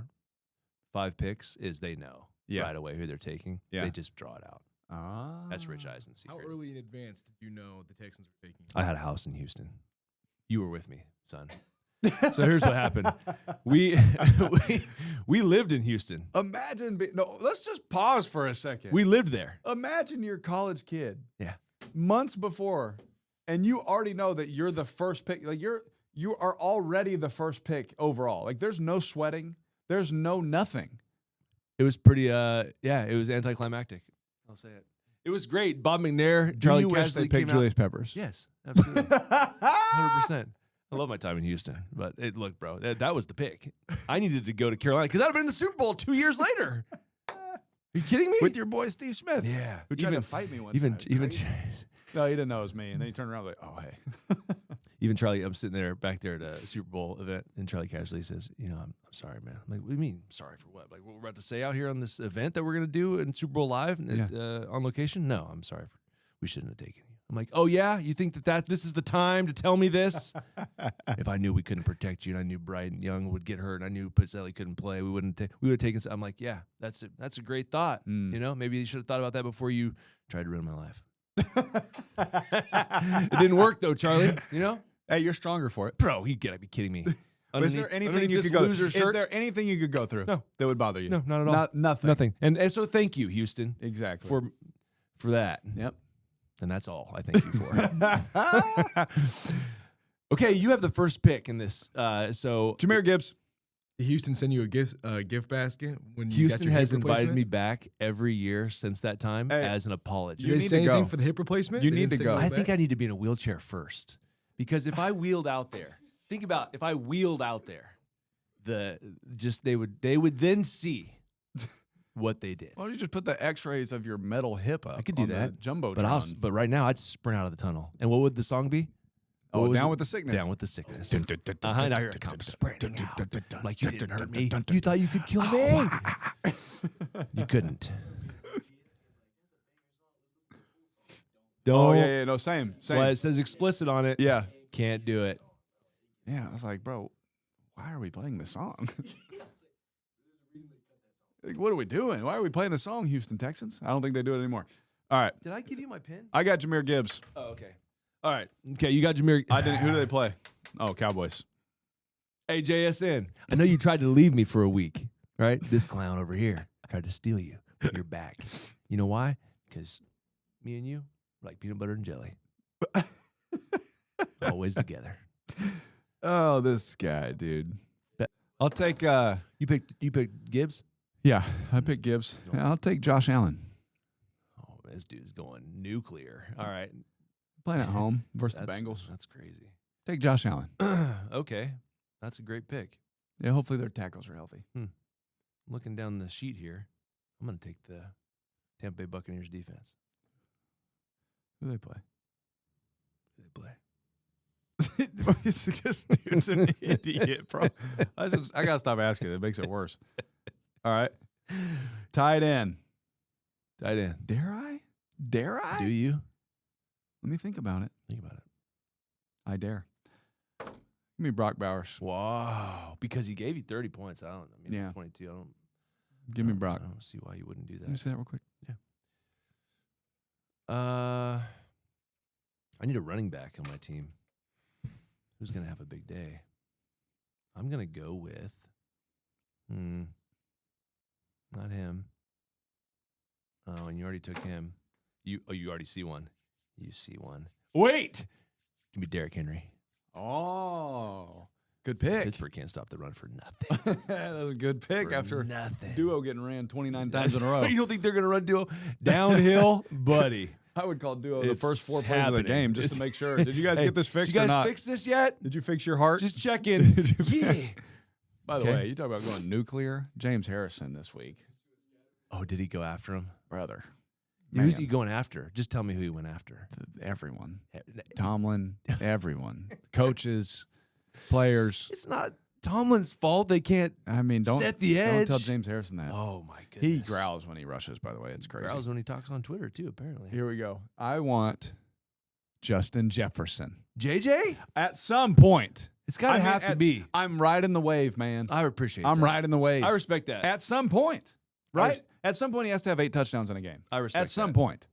picks is they know right away who they're taking. Yeah. They just draw it out. Ah. That's Rich Eisen's secret. How early in advance did you know the Texans were taking? I had a house in Houston. You were with me, son. So here's what happened. We lived in Houston. Imagine, let's just pause for a second. We lived there. Imagine you're a college kid. Yeah. Months before, and you already know that you're the first pick. Like you are already the first pick overall. Like there's no sweating. There's no nothing. It was pretty, it was anticlimactic. I'll say it. It was great. Bob McNair, Charlie Do you wish they Cassidy picked came out. Julius Peppers? Yes, absolutely. 100%. I love my time in Houston, but look, bro, that was the pick. I needed to go to Carolina because I'd have been in the Super Bowl 2 years later. Are you kidding me? With your boy Steve Smith. Yeah. Who tried to fight me one even time. No, he didn't know it was me. And then he turned around like, oh, hey. Even Charlie, I'm sitting there back there at a Super Bowl event, and Charlie casually says, I'm sorry, man. I'm like, what do you mean, sorry for what? Like, what we're about to say out here on this event that we're going to do in Super Bowl Live on location? No, I'm sorry. We shouldn't have taken you. I'm like, oh, yeah? You think that this is the time to tell me this? If I knew we couldn't protect you and I knew Bryden Young would get hurt and I knew Pizzelli couldn't play, we would have taken – I'm like, yeah, that's a great thought. You know, maybe you should have thought about that before you tried to ruin my life. It didn't work, though, Charlie, you know? Hey, you're stronger for it. Bro, you gotta be kidding me. Is there anything you could go through? Is there anything you could go through that would bother you? No, not at all. Nothing. Nothing. And so thank you, Houston. Exactly. For that. Yep. And that's all I thank you for. Okay, you have the first pick in this. So Jahmyr Gibbs. Did Houston send you a gift basket when you got Houston your has hip invited replacement? me back every year since that time as an apology. Did they need say to go. anything for the hip replacement? You They need didn't to say go. go I back? think I need to be in a wheelchair first. Because if I wheeled out there, think about if I wheeled out there, they would then see what they did. Why don't you just put the X-rays of your metal hip up? I could do on the that. Jumbotron. But right now I'd sprint out of the tunnel. And what would the song be? Oh, was down it? with the sickness. Down with the sickness. Now here it comes sprinting out. Like you didn't hurt me. You thought you could kill me. You couldn't. Oh yeah, no, same. That's why it says explicit on it. Yeah. Can't do it. Yeah, I was like, bro, why are we playing this song? Like, what are we doing? Why are we playing the song, Houston Texans? I don't think they do it anymore. All right. Did I give you my pin? I got Jahmyr Gibbs. Oh, okay. All right. Okay, you got Jahmyr. I didn't. Who do they play? Oh, Cowboys. Hey, JSN. I know you tried to leave me for a week, right? This clown over here tried to steal you, but you're back. You know why? Because me and you like peanut butter and jelly. Always together. Oh, this guy, dude. I'll take. You picked Gibbs? Yeah, I picked Gibbs. Yeah, I'll take Josh Allen. Oh, this dude's going nuclear. All right. Playing at home versus the That's- Bengals. That's crazy. Take Josh Allen. Okay. That's a great pick. Yeah, hopefully their tackles are healthy. Looking down the sheet here, I'm going to take the Tampa Bay Buccaneers defense. Who do they play? They play. This dude's an idiot, bro. I gotta stop asking. It makes it worse. All right. Tight end. Tight end. Dare I? Dare I? Do you? Let me think about it. Think about it. I dare. Give me Brock Bowers. Wow. Because he gave you 30 points. Yeah. 22. Give me Brock. I don't see why you wouldn't do Let me that. see that real quick. I need a running back on my team. Who's going to have a big day? I'm going to go with not him. Oh, and you already took him. You already see one. You see one. Wait! Give me Derrick Henry. Oh, good pick. Pittsburgh can't stop the run for nothing. That was a good pick For after nothing. duo getting ran 29 times in a row. You don't think they're going to run duo downhill, buddy? I would call duo the It's first 4 plays of the happening. game just to make sure. Did you guys Hey, get this fixed Did you or guys not? fix this yet? Did you fix your heart? Just checking. Yeah. By the Okay. way, you talk about going nuclear. James Harrison this week, Oh, did he go after him? brother. Who's Man, he going after? Just tell me who he went after. everyone. Tomlin, everyone, coaches, players. It's not Tomlin's fault. They can't I mean, don't set the edge. Don't tell James Harrison that. Oh my goodness. He growls when he rushes. By the way, it's crazy. Growls when he talks on Twitter too. Apparently. Here we go. I want Justin Jefferson JJ. at some point. It's got to have to be. I'm riding the wave, man. I appreciate. I'm that. riding the wave. I respect that. At some point, right? res- At some point, he has to have 8 touchdowns in a game. I respect At some that. point.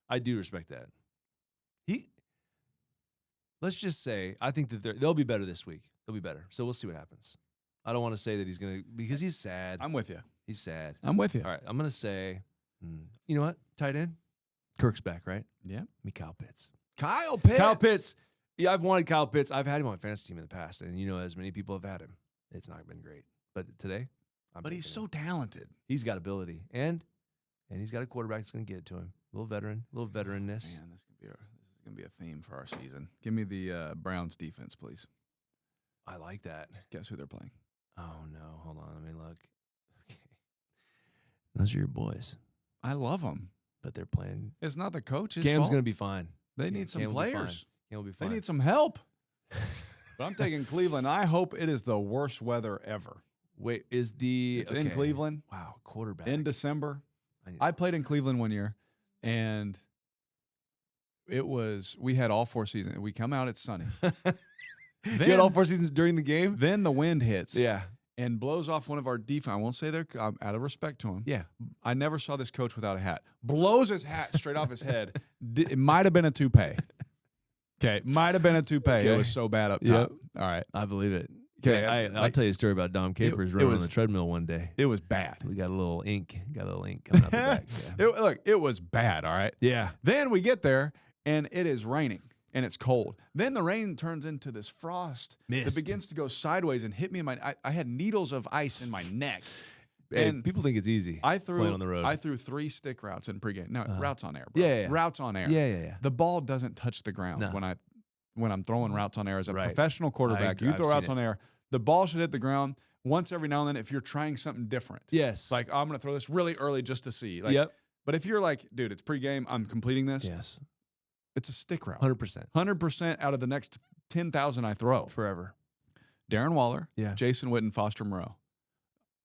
I do respect that. Let's just say, I think that they'll be better this week. They'll be better. So we'll see what happens. I don't want to say that he's going to, because he's sad. I'm with you. He's sad. I'm with you. All right. I'm going to say, you know what? Tight end? Kirk's back, right? Yeah. Me, Kyle Pitts. Kyle Pitts. Kyle Pitts. Yeah, I've wanted Kyle Pitts. I've had him on my fantasy team in the past, and as many people have had him. It's not been great. But today, But he's taking so him. talented. He's got ability. And he's got a quarterback that's going to get it to him. A little veteranness. Man, this is gonna be a theme for our season. Give me the Browns defense, please. I like that. Guess who they're playing? Oh, no. Hold on. Let me look. Okay. Those are your boys, I love them. but they're playing. It's not the coach's Cam's fault. going to be fine. They need some Cam will be fine. players. Cam will be They fine. need some help. But I'm taking Cleveland. I hope it is the worst weather ever. Wait, is the. It's in okay. Cleveland Wow, quarterback. in December. need- I played in Cleveland one year, and we had all 4 seasons. We come out, it's sunny. You had all 4 seasons during the game? Then the wind hits Yeah. and blows off one of our defense. I won't say they're out of respect to him. Yeah. I never saw this coach without a hat. Blows his hat straight off his head. It might have been a toupee. Okay, might have been a toupee. Okay. It was so bad up Yep. top. All right. I believe it. Okay, I'll tell you a story about Dom Capers running on was- the treadmill one day. It was bad. We got a little ink. Coming out the back. Yeah. Look, it was bad. All right. Yeah. Then we get there and it is raining and it's cold. Then the rain turns into this frost Mist. that begins to go sideways and hit me in my. I had needles of ice in my neck. Hey, And people think it's easy. I threw playing on the road. I threw 3 stick routes in pregame. No, routes on air, bro. Yeah. Routes on air. Yeah. The ball doesn't touch the ground No. when I'm throwing routes on air as a Right. professional quarterback. agree. You I've throw seen routes it. on air, the ball should hit the ground once every now and then if you're trying something different. Yes. Like, I'm going to throw this really early just to see. Like, yep. But if you're like, dude, it's pregame, I'm completing this, Yes. it's a stick route. 100%. 100% out of the next 10,000 I throw. Forever. Darren Waller, Yeah. Jason Witten, Foster Moreau.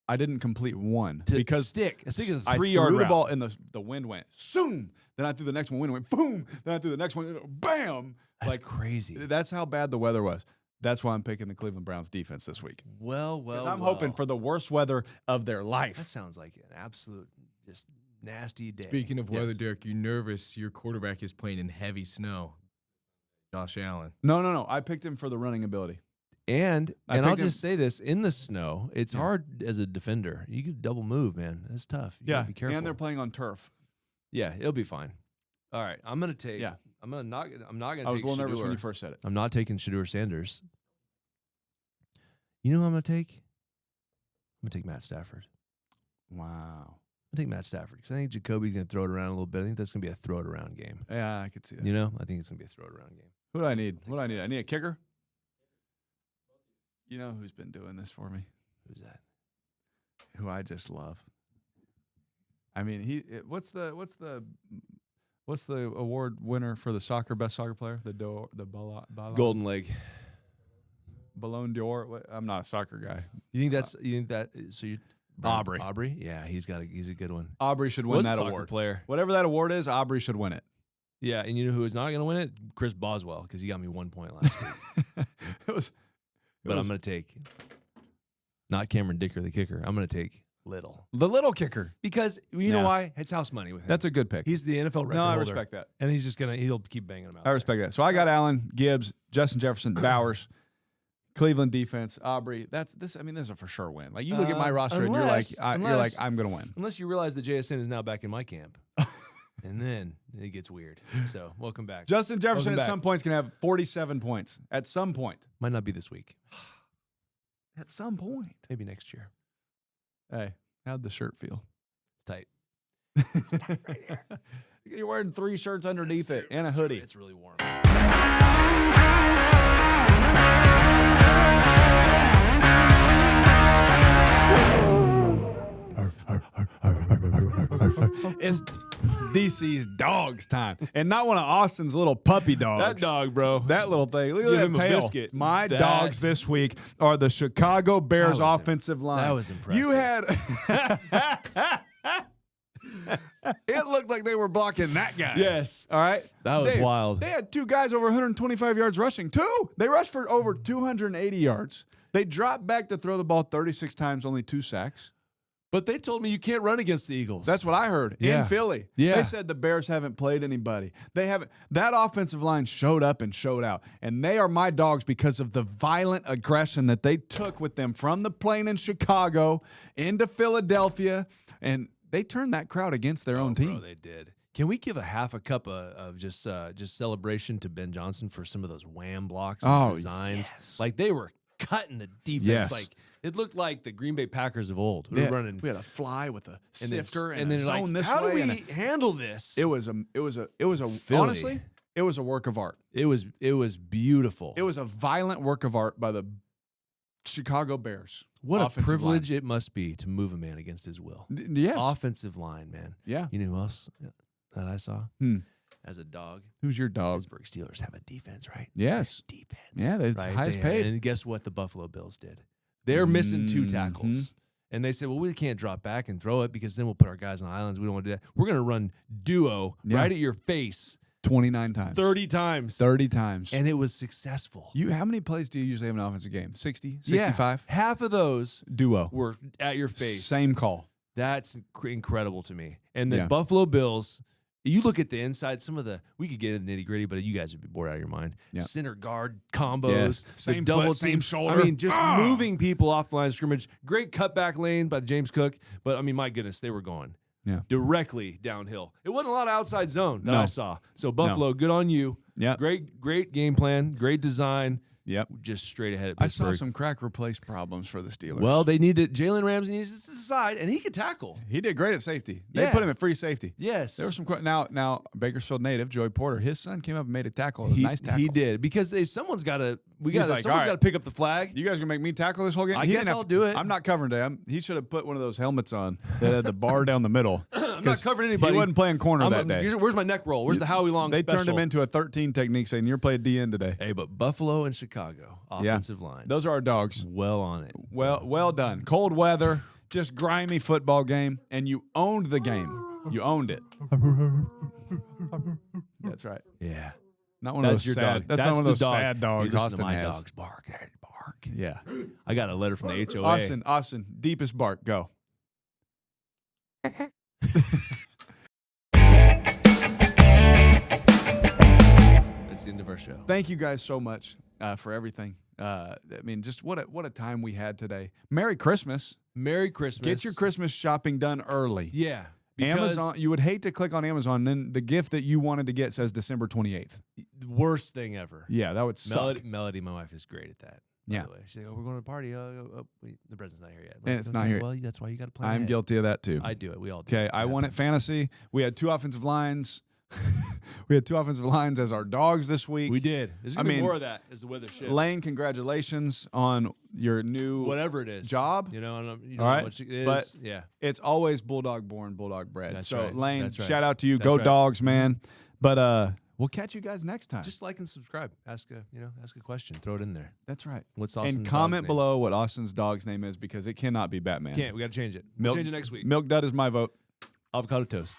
I didn't complete one To because stick. A stick is a I 3-yard threw the route. ball and the wind went zoom. Then I threw the next one, wind went boom. Then I threw the next one, bam. That's Like crazy. that's how bad the weather was. That's why I'm picking the Cleveland Browns defense this week. Well. 'Cause I'm hoping for the worst weather of their That life. sounds like an absolute just nasty day. Speaking of weather, Yes. Derek, you nervous? Your quarterback is playing in heavy snow. Josh Allen. No. I picked him for the running ability. And I I'll picked him- just say this: in the snow, it's Yeah. hard as a defender. You could double move, man. That's tough. You gotta be careful. and they're playing on turf. Yeah, it'll be fine. All right, I'm gonna take. Yeah. I'm not gonna. I was a take little nervous when Shedeur. you first said it. I'm not taking Shedeur Sanders. You know who I'm gonna take? I'm gonna take Matt Stafford. Wow. I'm gonna take Matt Stafford because I think Jacoby's gonna throw it around a little bit. I think that's gonna be a throw it around game. Yeah, I could see that. You know, I think it's gonna be a throw it around game. Who do I need? What do I need? I need a kicker. You know who's been doing this for me? Who's that? Who I just love. I mean, what's the award winner for the best soccer player? Golden Leg. Ballon d'Or. I'm not a soccer guy. You think that? So you Aubrey. Aubrey? Yeah, he's a good one. Aubrey should win Was a that soccer award. player. Whatever that award is, Aubrey should win it. Yeah, and you know who is not going to win it? Chris Boswell, because he got me 1 point last week. It was. But I'm going to take not Cameron Dicker, the kicker. I'm going to take Little The little kicker. because you know Yeah. why? It's house money with him. That's a good pick. He's the NFL record No, I holder, respect that. and he'll keep banging them out. I respect that. So I got Allen, Gibbs, Justin Jefferson, Bowers, Cleveland defense, Aubrey. This is a for sure win. Like you look at my roster and you're like, I'm gonna win. Unless you realize the JSN is now back in my camp, and then it gets weird. So welcome back. Justin Jefferson Welcome at back. some points can have 47 points. At some point. Might not be this week. At some point. Maybe next year. Hey, how'd the shirt feel? It's tight. It's tight right here. You're wearing 3 shirts underneath it and a hoodie. It's really warm. It's DC's dogs time, and not one of Austin's little puppy dogs. That dog, bro. That little thing. Look Give at him that a tail. biscuit. My That- dogs this week are the Chicago Bears That was offensive line. that was impressive. You had. It looked like they were blocking that guy. Yes. All right. That was Dave, wild. They had 2 guys over 125 yards rushing. 2. They rushed for over 280 yards. They dropped back to throw the ball 36 times, only 2 sacks. But they told me you can't run against the Eagles. That's what I heard Yeah. in Philly. Yeah. They said the Bears haven't played anybody. They haven't. That offensive line showed up and showed out. And they are my dogs because of the violent aggression that they took with them from the plane in Chicago into Philadelphia. And they turned that crowd against their own team. Bro, they did. Can we give a half a cup of just celebration to Ben Johnson for some of those wham blocks and designs? Yes. Like they were cutting the defense. Yes. Like it looked like the Green Bay Packers of old. We Yeah. were running We had a fly with a and then- sifter and, and a then zone like, this how way. do and we handle this? it was a Philly. honestly, it was a work of art. It was beautiful. It was a violent work of art by the Chicago Bears. What a offensive privilege it must be to move a man against his will. Yes. Offensive line, man. Yeah. You know who else that I saw Hmm. as a dog? Who's your dog? Pittsburgh Steelers have a defense, right? Yes. Defense. Yeah, that's highest They- paid. And guess what the Buffalo Bills did? They're missing 2 Mhm. tackles. And they said, well, we can't drop back and throw it because then we'll put our guys on islands. We don't want to do that. We're going to run duo Yeah. right at your face 29 times. 30 times. 30 times. And it was successful. How many plays do you usually have in an offensive game? 60, Yeah. 65? Half of those Duo. were at your face. Same call. That's incredible to me. And the Yeah. Buffalo Bills, you look at the inside, we could get into the nitty gritty, but you guys would be bored out of your mind. Yeah. Center guard combos, Yes. the Same double foot, same team. shoulder. I mean, just moving people off the line of scrimmage. Great cutback lane by James Cook, but I mean, my goodness, they were going directly downhill. It wasn't a lot of outside zone that No. I saw. So Buffalo, good on you. Yeah. Great game plan, great design. Yep. Just straight ahead at I Pittsburgh. saw some crack replace problems for the Steelers. Well, they needed Jalen Ramsey needs to decide, and he could tackle. he did great at safety. They Yeah. put him at free safety. Yes. There were some now Bakersfield native Joey Porter. His son came up and made a tackle. It was a nice tackle. He did because someone's got to. He's like, someone's "All right, got to pick up the flag. You guys gonna make me tackle this whole game? I He guess didn't have I'll to- do it. I'm not covering him. He should have put one of those helmets on that had the bar down the middle. I'm not covering anybody. He wasn't playing corner I'm- that day. Where's my neck roll? Where's the Howie Long They special? turned him into a 13 technique, saying you're playing DN today. Hey, but Buffalo and Chicago offensive lines. Those are our dogs. well on it. Well done. Cold weather, just grimy football game, and you owned the game. You owned it. That's right. Yeah. Not one of That's those your sad. dog. That's That's not one of the those dog. sad Hey, dogs listen to Austin my has. dogs bark. They bark. Yeah. I got a letter from the HOA. Austin, deepest bark. Go. That's the end of our show. Thank you guys so much for everything. I mean, just what a time we had today. Merry Christmas. Merry Christmas. Get your Christmas shopping done early. Yeah. Because Amazon. You would hate to click on Amazon, then the gift that you wanted to get says December 28th. the worst thing ever. Yeah, that would suck. Melody, my wife, is great at that. By Yeah. the way. She's like, oh, we're going to a party. Wait, the present's not here yet. I'm And like, it's not okay, here. Well, that's why you got to plan I'm ahead. guilty of that too. I do it. We all do Okay, it. I It won at happens. fantasy. We had 2 offensive lines. We had 2 offensive lines as our dogs this week. We did. There's I going to be mean, more of that as the weather shifts. Lane, congratulations on your new Whatever it is. job. You know, I don't, you know All right, how much it is. but yeah. It's always Bulldog born, Bulldog bred. That's so right. Lane, That's right. shout out to you. That's Go right. Dogs, man. But we'll catch you guys next time. Just like and subscribe. Ask a question. Throw it in there. That's right. What's Austin's And dog's comment name? below what Austin's dog's name is because it cannot be Batman. Can't. We got to change it. Milk, We'll change it next week. Milk Dud is my vote. Avocado toast.